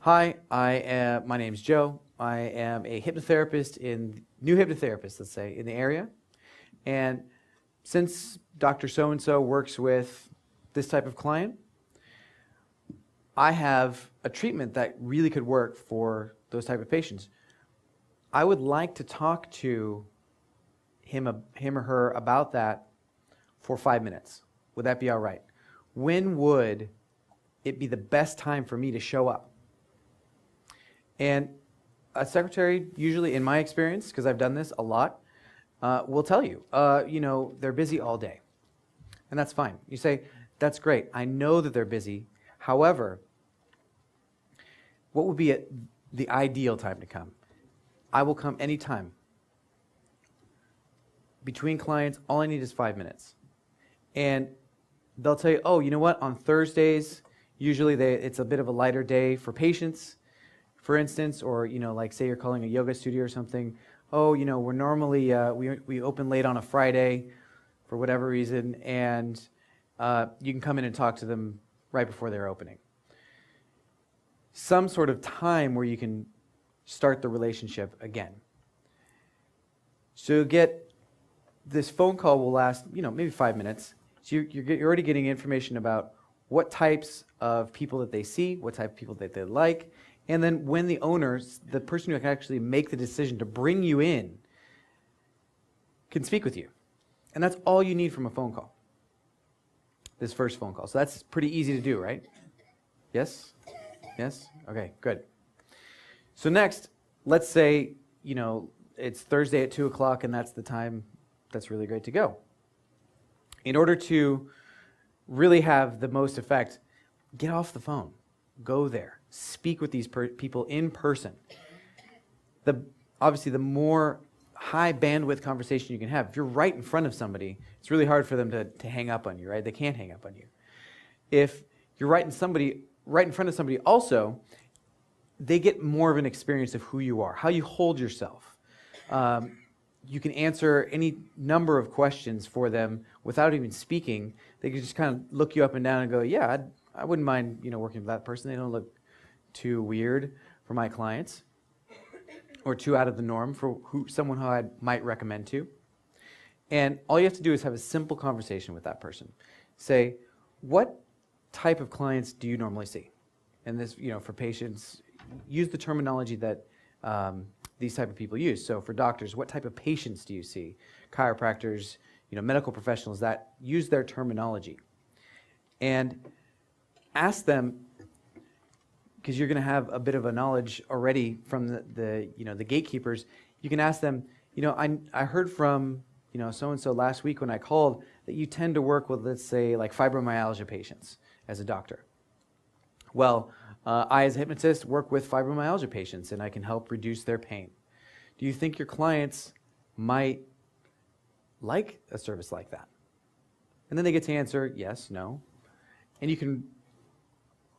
Hi, my name's Joe. I am a hypnotherapist, new hypnotherapist, let's say, in the area. And since Dr. So-and-so works with this type of client, I have a treatment that really could work for those type of patients. I would like to talk to him or her about that for 5 minutes. Would that be all right? When would it be the best time for me to show up? And a secretary, usually in my experience, because I've done this a lot, will tell you, they're busy all day. And that's fine. You say, that's great. I know that they're busy. However, what would be the ideal time to come? I will come anytime. Between clients, all I need is 5 minutes. And they'll tell you, oh, you know what? On Thursdays, usually it's a bit of a lighter day for patients, for instance, or, like say you're calling a yoga studio or something. Oh, we're normally, we open late on a Friday for whatever reason, and you can come in and talk to them right before they're opening. Some sort of time where you can start the relationship again. So this phone call will last, maybe 5 minutes. So you're already getting information about what types of people that they see, what type of people that they like, and then when the owners, the person who can actually make the decision to bring you in, can speak with you. And that's all you need from a phone call, this first phone call. So that's pretty easy to do, right? Yes? Yes? Okay, good. So next, let's say, it's Thursday at 2 o'clock and that's the time that's really great to go. In order to really have the most effect, get off the phone. Go there. Speak with these people in person. Obviously, the more high bandwidth conversation you can have, if you're right in front of somebody, it's really hard for them to hang up on you, right? They can't hang up on you. If you're right in front of somebody also, they get more of an experience of who you are, how you hold yourself. You can answer any number of questions for them without even speaking. They can just kind of look you up and down and go, yeah, I wouldn't mind, working with that person. They don't look too weird for my clients or too out of the norm for someone who I might recommend to. And all you have to do is have a simple conversation with that person. Say, what type of clients do you normally see? And this, for patients, use the terminology that these type of people use. So for doctors, what type of patients do you see? Chiropractors, medical professionals that use their terminology. And ask them, because you're going to have a bit of a knowledge already from the gatekeepers. You can ask them, I heard from so-and-so last week when I called that you tend to work with, let's say, like fibromyalgia patients as a doctor. Well, I, as a hypnotist, work with fibromyalgia patients, and I can help reduce their pain. Do you think your clients might like a service like that? And then they get to answer yes, no. And you can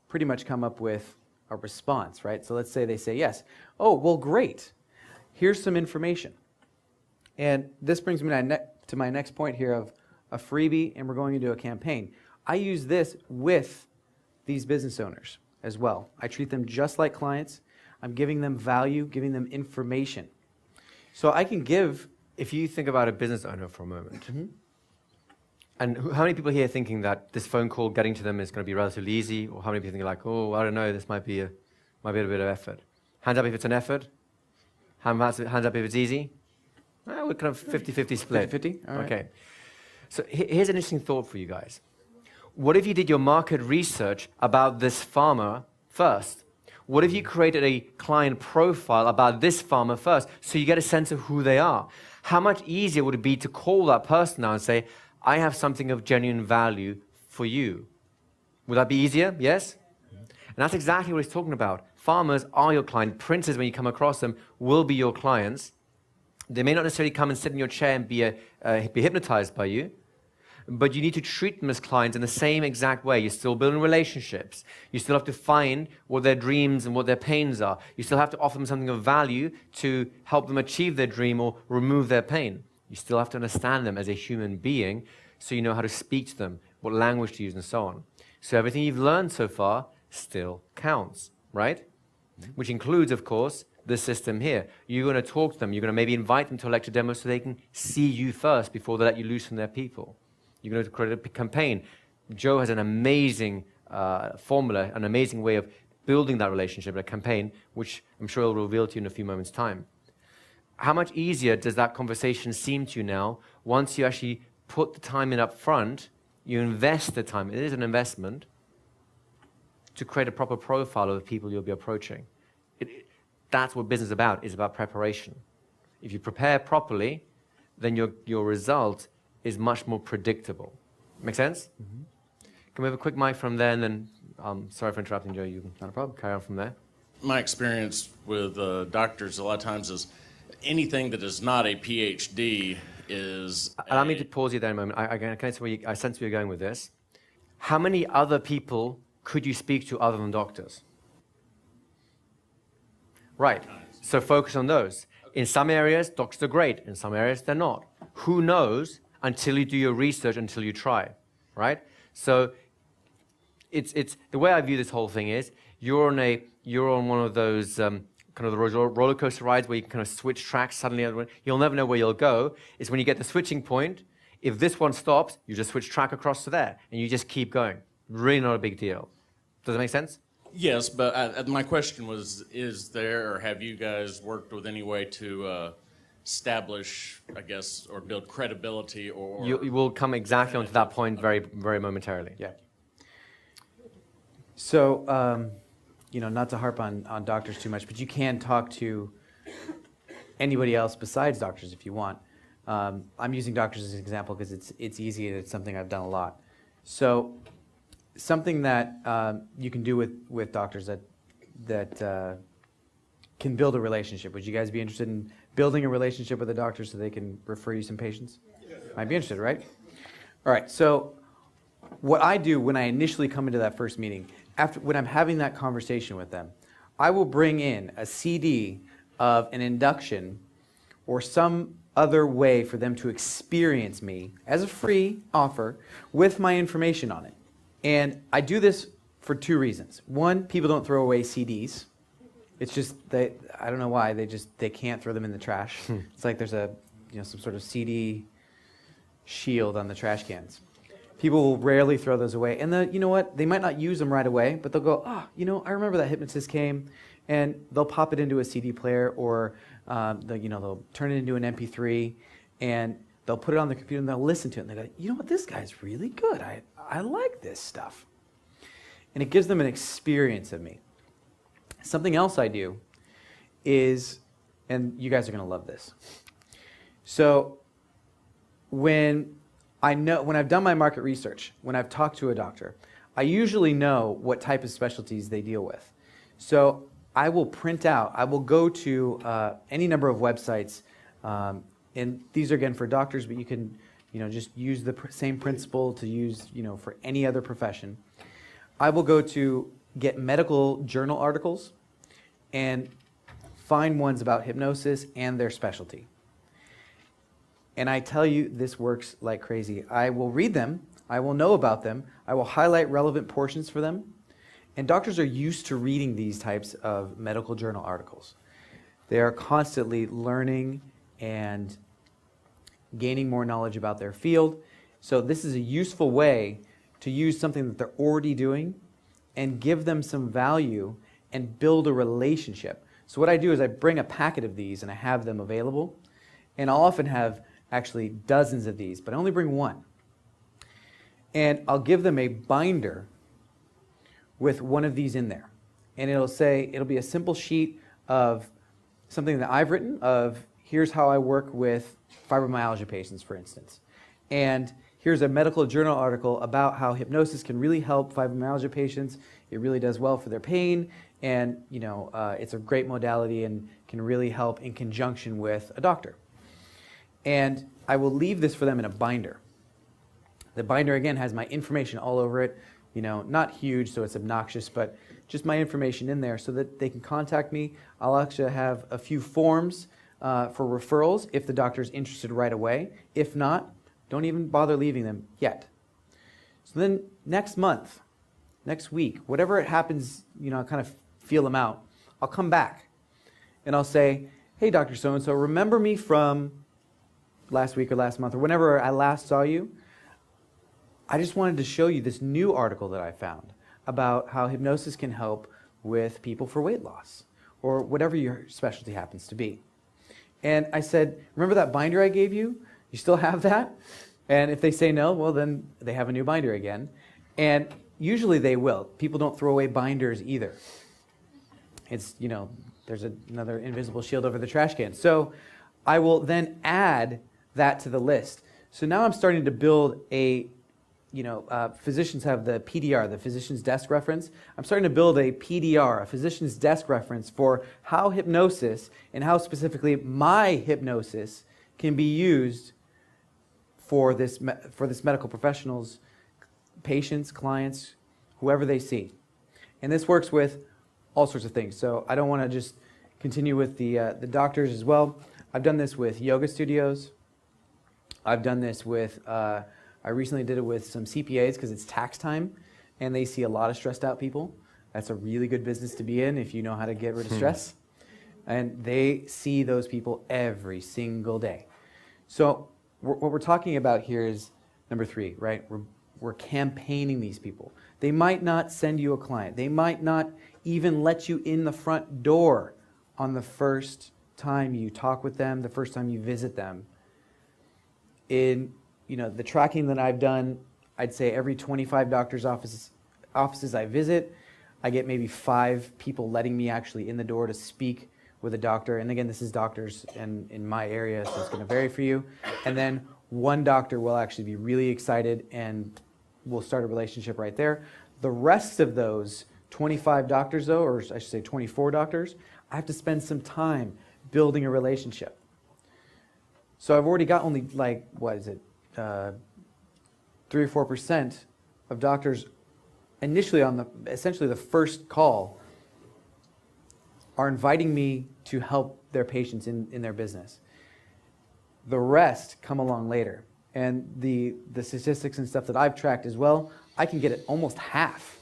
pretty much come up with a response, right? So let's say they say yes. Oh, well, great. Here's some information. And this brings me to my next point here of a freebie, and we're going into a campaign. I use this with these business owners as well. I treat them just like clients. I'm giving them value, giving them information. So I can give... If you think about a business owner for a moment, and how many people here thinking that this phone call, getting to them is going to be relatively easy, or how many people think like, oh, I don't know, this might be a bit of effort? Hands up if it's an effort. Hands up if it's easy. We're kind of 50-50 split. 50-50? All right. Okay. So here's an interesting thought for you guys. What if you did your market research about this farmer first? What if you created a client profile about this farmer first, so you get a sense of who they are? How much easier would it be to call that person now and say, I have something of genuine value for you? Would that be easier? Yes? And that's exactly what he's talking about. Farmers are your client. Printers, when you come across them, will be your clients. They may not necessarily come and sit in your chair and be hypnotized by you, but you need to treat them as clients in the same exact way. You're still building relationships. You still have to find what their dreams and what their pains are. You still have to offer them something of value to help them achieve their dream or remove their pain. You still have to understand them as a human being so you know how to speak to them, what language to use, and so on. So everything you've learned so far still counts, right? Which includes, of course, the system here. You're going to talk to them. You're going to maybe invite them to a lecture demo so they can see you first before they let you loose from their people. You're going to create a campaign. Joe has an amazing formula, an amazing way of building that relationship, a campaign, which I'm sure he'll reveal to you in a few moments' time. How much easier does that conversation seem to you now once you actually put the time in up front, you invest the time, it is an investment, to create a proper profile of the people you'll be approaching. That's what business is about preparation. If you prepare properly, then your result is much more predictable. Make sense? Mm-hmm. Can we have a quick mic from there, and then, sorry for interrupting, Joe, you can Not a problem. carry on from there. My experience with doctors a lot of times is anything that is not a PhD is... Allow me to pause you there a moment. I sense where you're going with this. How many other people could you speak to other than doctors? Right. So focus on those. In some areas, doctors are great. In some areas, they're not. Who knows until you do your research, until you try, right? So it's the way I view this whole thing is you're on one of those kind of the roller coaster rides where you can kind of switch tracks suddenly. You'll never know where you'll go. It's when you get the switching point. If this one stops, you just switch track across to there, and you just keep going. Really not a big deal. Does that make sense? Yes, but my question was, is there, or have you guys worked with any way to establish, I guess, or build credibility or... You will come exactly onto that point very, very momentarily. Yeah. So, not to harp on doctors too much, but you can talk to anybody else besides doctors if you want. I'm using doctors as an example because it's easy and it's something I've done a lot. So something that you can do with doctors that can build a relationship. Would you guys be interested in building a relationship with a doctor so they can refer you some patients? Yes. Might be interested, right? All right, so what I do when I initially come into that first meeting, when I'm having that conversation with them, I will bring in a CD of an induction or some other way for them to experience me as a free offer with my information on it. And I do this for two reasons. One, people don't throw away CDs. It's just I don't know why they can't throw them in the trash. It's like there's some sort of CD shield on the trash cans. People will rarely throw those away. And you know what? They might not use them right away, but they'll go, I remember that hypnotist came, and they'll pop it into a CD player, or they'll turn it into an MP3, and they'll put it on the computer and they'll listen to it. And they go, you know what? This guy's really good. I like this stuff. And it gives them an experience of me. Something else I do is, and you guys are going to love this. So when I've done my market research, when I've talked to a doctor, I usually know what type of specialties they deal with. So I will go to any number of websites, and these are again for doctors, but you can just use the same principle to use for any other profession. I will go to get medical journal articles and find ones about hypnosis and their specialty. And I tell you, this works like crazy. I will read them, I will know about them, I will highlight relevant portions for them, and doctors are used to reading these types of medical journal articles. They are constantly learning and gaining more knowledge about their field. So this is a useful way to use something that they're already doing and give them some value and build a relationship. So what I do is I bring a packet of these and I have them available, and I'll often have actually dozens of these, but I only bring one. And I'll give them a binder with one of these in there. And it'll be a simple sheet of something that I've written of, here's how I work with fibromyalgia patients, for instance. And here's a medical journal article about how hypnosis can really help fibromyalgia patients. It really does well for their pain, and it's a great modality and can really help in conjunction with a doctor. And I will leave this for them in a binder. The binder, again, has my information all over it. Not huge, so it's obnoxious, but just my information in there so that they can contact me. I'll actually have a few forms for referrals if the doctor's interested right away. If not, don't even bother leaving them yet. So then next month, next week, whatever it happens, I kind of feel them out, I'll come back and I'll say, hey, Dr. So-and-so, remember me from last week or last month or whenever I last saw you? I just wanted to show you this new article that I found about how hypnosis can help with people for weight loss or whatever your specialty happens to be. And I said, remember that binder I gave you? You still have that? And if they say no, well, then they have a new binder again. And usually they will. People don't throw away binders either. It's, there's another invisible shield over the trash can. So I will then add that to the list. So now I'm starting to build physicians have the PDR, the physician's desk reference. I'm starting to build a PDR, a physician's desk reference for how hypnosis and how specifically my hypnosis can be used for this medical professionals, patients, clients, whoever they see. And this works with all sorts of things. So I don't want to just continue with the doctors as well. I've done this with yoga studios. I've done this with, I recently did it with some CPAs because it's tax time and they see a lot of stressed out people. That's a really good business to be in if you know how to get rid of stress. And they see those people every single day. So what we're talking about here is number 3, right? We're campaigning these people. They might not send you a client. They might not even let you in the front door on the first time you talk with them, the first time you visit them. In the tracking that I've done, I'd say every 25 doctors' offices I visit, I get maybe 5 people letting me actually in the door to speak with a doctor, and again, this is doctors in my area, so it's going to vary for you. And then one doctor will actually be really excited, and we'll start a relationship right there. The rest of those 25 doctors, though, or I should say 24 doctors, I have to spend some time building a relationship. So I've already got only, like, what is it, 3 or 4% of doctors initially on essentially the first call are inviting me to help their patients in their business. The rest come along later. And the statistics and stuff that I've tracked as well, I can get it almost half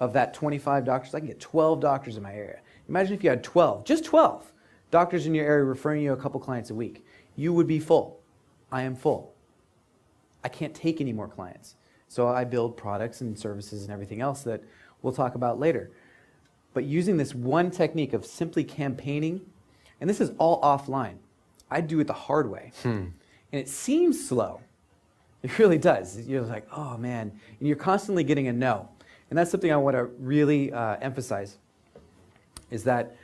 of that 25 doctors. I can get 12 doctors in my area. Imagine if you had 12, just 12 doctors in your area referring you a couple clients a week. You would be full. I am full. I can't take any more clients. So I build products and services and everything else that we'll talk about later. But using this one technique of simply campaigning, and this is all offline. I do it the hard way. And it seems slow. It really does. You're like, oh man. And you're constantly getting a no. And that's something I want to really emphasize, is that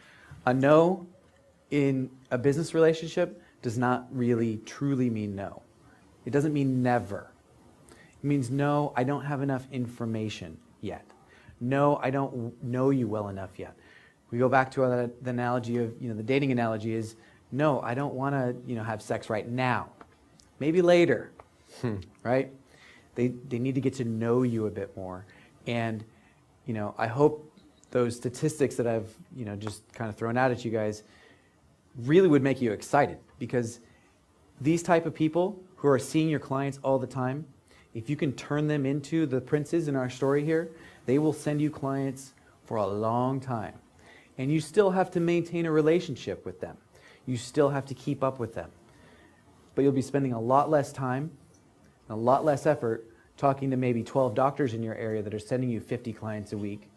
a no in a business relationship does not really truly mean no. It doesn't mean never. It means no, I don't have enough information yet. No, I don't know you well enough yet. We go back to the analogy of, the dating analogy is, no, I don't want to, have sex right now. Maybe later, right? They need to get to know you a bit more. And, I hope those statistics that I've, just kind of thrown out at you guys really would make you excited, because these type of people who are seeing your clients all the time, if you can turn them into the princes in our story here, they will send you clients for a long time. And you still have to maintain a relationship with them. You still have to keep up with them. But you'll be spending a lot less time, and a lot less effort talking to maybe 12 doctors in your area that are sending you 50 clients a week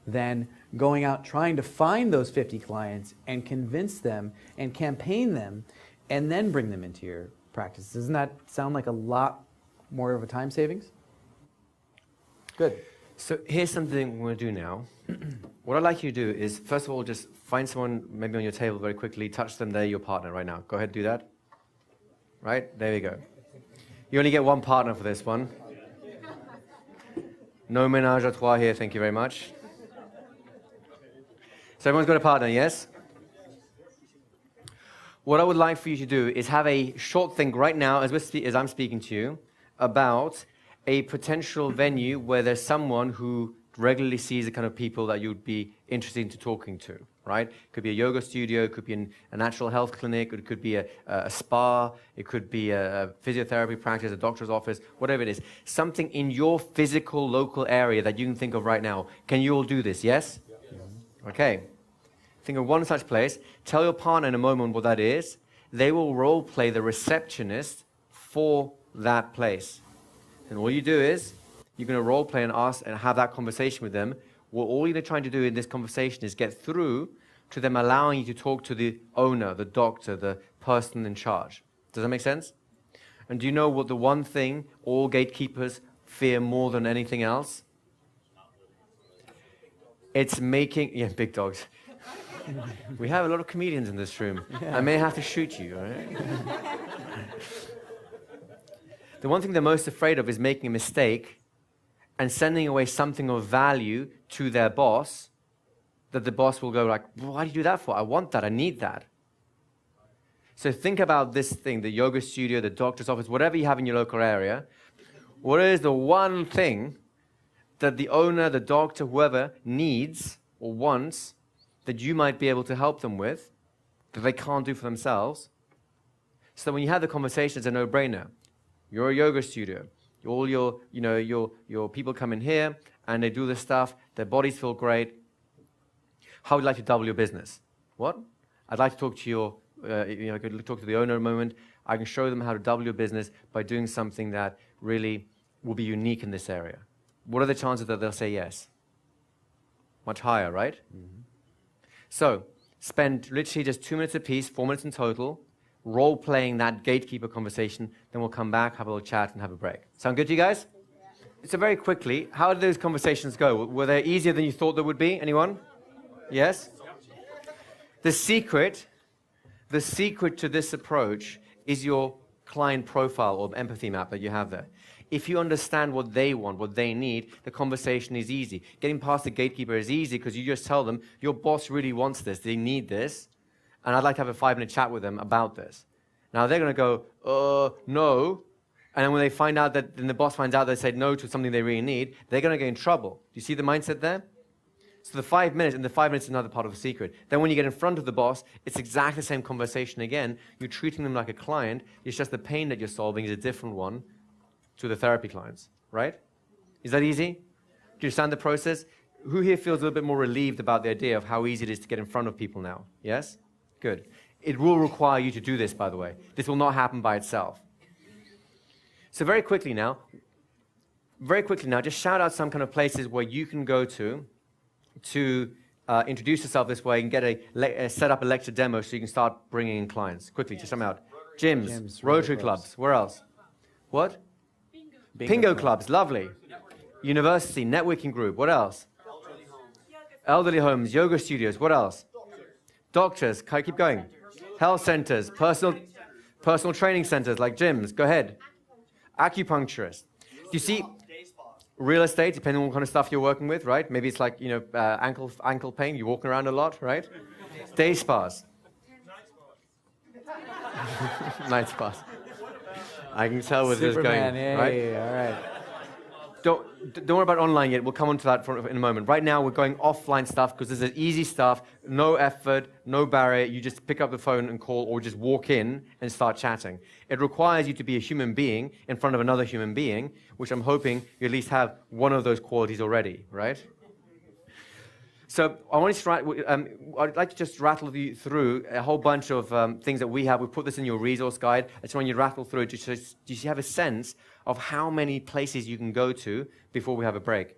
than going out trying to find those 50 clients and convince them and campaign them and then bring them into your practice. Doesn't that sound like a lot more of a time savings? Good. So here's something we're going to do now. What I'd like you to do is, first of all, just find someone maybe on your table very quickly, touch them, they're your partner right now. Go ahead, do that. Right? There we go. You only get one partner for this one. No ménage à trois here, thank you very much. So everyone's got a partner, yes? What I would like for you to do is have a short think right now, as I'm speaking to you, about a potential venue where there's someone who regularly sees the kind of people that you'd be interested in talking to, right? It could be a yoga studio, it could be a natural health clinic, it could be a spa, it could be a physiotherapy practice, a doctor's office, whatever it is. Something in your physical local area that you can think of right now. Can you all do this, yes? Yeah. Okay. Think of one such place. Tell your partner in a moment what that is. They will role play the receptionist for that place. And all you do is, you're going to role play and ask and have that conversation with them. Well, all you're trying to do in this conversation is get through to them allowing you to talk to the owner, the doctor, the person in charge. Does that make sense? And do you know what the one thing all gatekeepers fear more than anything else? It's making, big dogs. We have a lot of comedians in this room. Yeah. I may have to shoot you, right? The one thing they're most afraid of is making a mistake and sending away something of value to their boss that the boss will go like, well, why do you do that for? I want that, I need that. So think about this thing, the yoga studio, the doctor's office, whatever you have in your local area. What is the one thing that the owner, the doctor, whoever needs or wants that you might be able to help them with that they can't do for themselves? So when you have the conversation, it's a no-brainer. You're a yoga studio. All your people come in here and they do this stuff. Their bodies feel great. How would you like to double your business? What? I'd like to talk to your, I could talk to the owner a moment. I can show them how to double your business by doing something that really will be unique in this area. What are the chances that they'll say yes? Much higher, right? Mm-hmm. So spend literally just 2 minutes apiece, 4 minutes in total, role-playing that gatekeeper conversation, then we'll come back, have a little chat, and have a break. Sound good to you guys? Yeah. So very quickly, how did those conversations go? Were they easier than you thought they would be? Anyone? Yes? The secret to this approach is your client profile or empathy map that you have there. If you understand what they want, what they need, the conversation is easy. Getting past the gatekeeper is easy because you just tell them, your boss really wants this, they need this, and I'd like to have a 5-minute chat with them about this. Now they're going to go, no, and then when they find out that, then the boss finds out they said no to something they really need, they're going to get in trouble. Do you see the mindset there? So the 5 minutes, and the 5 minutes is another part of the secret. Then when you get in front of the boss, it's exactly the same conversation again. You're treating them like a client. It's just the pain that you're solving is a different one to the therapy clients, right? Is that easy? Do you understand the process? Who here feels a little bit more relieved about the idea of how easy it is to get in front of people now? Yes? Good. It will require you to do this, by the way. This will not happen by itself. So very quickly now, just shout out some kind of places where you can go to introduce yourself this way and get set up a lecture demo so you can start bringing in clients. Quickly, just some out. Gyms, Rotary clubs. Where else? What? Bingo clubs, lovely. University, networking group. What else? Elderly homes, yoga studios. What else? Doctors. Keep going. Health centers, personal training centers like gyms. Go ahead. Acupuncturist. Do you see? Real estate, depending on what kind of stuff you're working with, right? Maybe it's like, ankle pain, you're walking around a lot, right? Day spas. Night spas. I can tell where this is going, right? Yeah, all right. Don't worry about online yet. We'll come on to that in a moment. Right now, we're going offline stuff because this is easy stuff, no effort, no barrier. You just pick up the phone and call or just walk in and start chatting. It requires you to be a human being in front of another human being, which I'm hoping you at least have one of those qualities already, right? So I'd like to just rattle you through a whole bunch of things that we have. We put this in your resource guide. I just want you to rattle through it just so you have a sense of how many places you can go to before we have a break.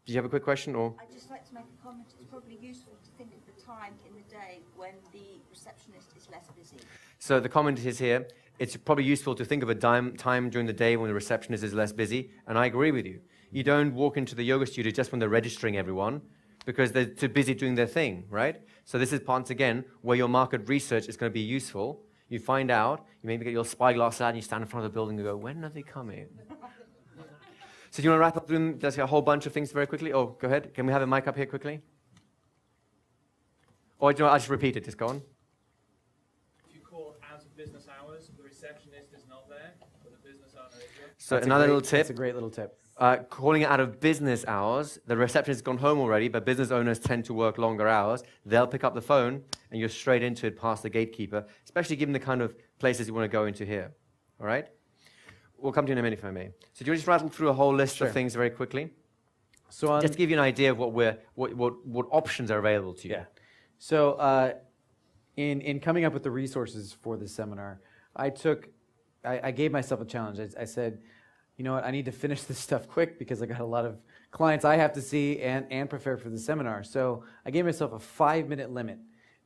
Did you have a quick question? Or? I'd just like to make a comment. It's probably useful to think of the time in the day when the receptionist is less busy. So the comment is here. It's probably useful to think of a time during the day when the receptionist is less busy, and I agree with you. You don't walk into the yoga studio just when they're registering everyone, because they're too busy doing their thing, right? So this is once again where your market research is going to be useful. You find out, you maybe get your spyglass out and you stand in front of the building and go, when are they coming? So do you want to rattle through them? There's a whole bunch of things very quickly. Oh, go ahead. Can we have a mic up here quickly? Or I'll just repeat it. Just go on. If you call out of business hours, the receptionist is not there, but the business owner is there. So another little tip. That's a great little tip. Calling it out of business hours, the receptionist has gone home already, but business owners tend to work longer hours. They'll pick up the phone, and you're straight into it past the gatekeeper, especially given the kind of places you want to go into here. All right? We'll come to you in a minute, if I may. So do you want to just rattle through a whole list of things very quickly? So just to give you an idea of what options are available to you. Yeah. So in coming up with the resources for this seminar, I gave myself a challenge. I said, you know what, I need to finish this stuff quick because I got a lot of clients I have to see and prepare for the seminar. So I gave myself a 5-minute limit,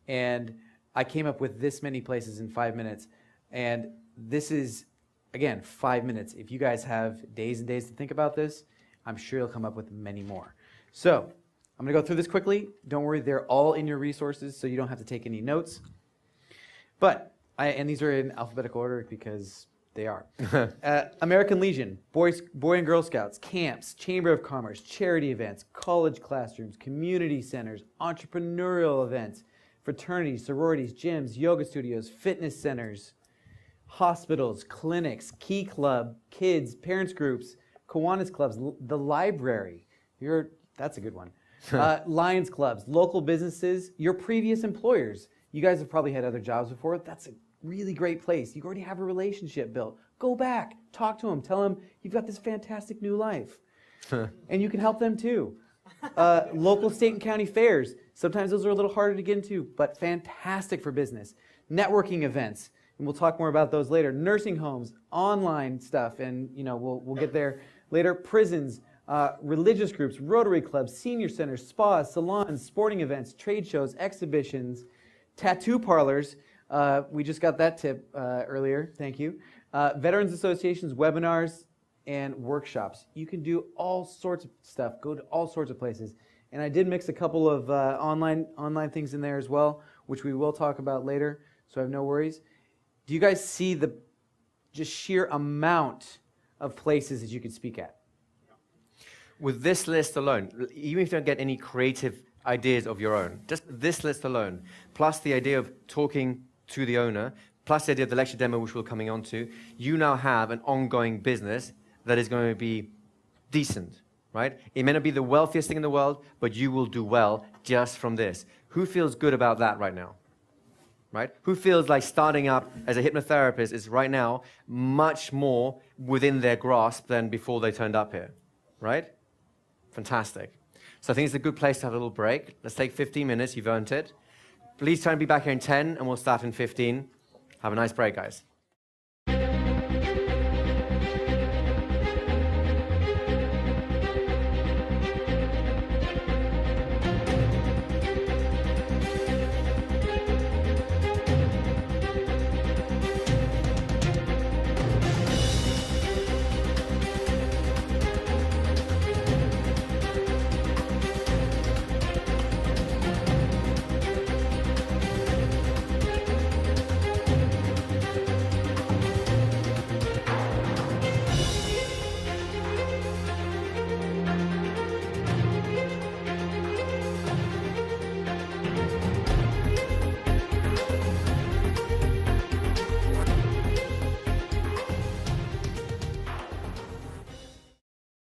and I came up with this many places in 5 minutes. And this is, again, 5 minutes. If you guys have days and days to think about this, I'm sure you'll come up with many more. So I'm going to go through this quickly. Don't worry, they're all in your resources, so you don't have to take any notes. But, and these are in alphabetical order because they are. American Legion, Boy and Girl Scouts, camps, Chamber of Commerce, charity events, college classrooms, community centers, entrepreneurial events, fraternities, sororities, gyms, yoga studios, fitness centers, hospitals, clinics, Key Club, kids, parents groups, Kiwanis clubs, the library. That's a good one. Lions clubs, local businesses, your previous employers. You guys have probably had other jobs before. That's a really great place. You already have a relationship built. Go back, talk to them, tell them you've got this fantastic new life. And you can help them too. Local state and county fairs. Sometimes those are a little harder to get into, but fantastic for business. Networking events, and we'll talk more about those later. Nursing homes, online stuff, and we'll get there later. Prisons, religious groups, Rotary clubs, senior centers, spas, salons, sporting events, trade shows, exhibitions, tattoo parlors. We just got that tip earlier. Thank you. Veterans associations, webinars, and workshops. You can do all sorts of stuff. Go to all sorts of places. And I did mix a couple of online things in there as well. which we will talk about later, so I have no worries. Do you guys see the just sheer amount of places that you could speak at? With this list alone, even if you don't get any creative ideas of your own, just this list alone, plus the idea of talking to the owner, plus the idea of the lecture demo, which we're coming on to, you now have an ongoing business that is going to be decent, right? It may not be the wealthiest thing in the world, but you will do well just from this. Who feels good about that right now? Right? Who feels like starting up as a hypnotherapist is right now much more within their grasp than before they turned up here? Right? Fantastic. So I think it's a good place to have a little break. Let's take 15 minutes. You've earned it. Please try and be back here in 10, and we'll start in 15. Have a nice break, guys.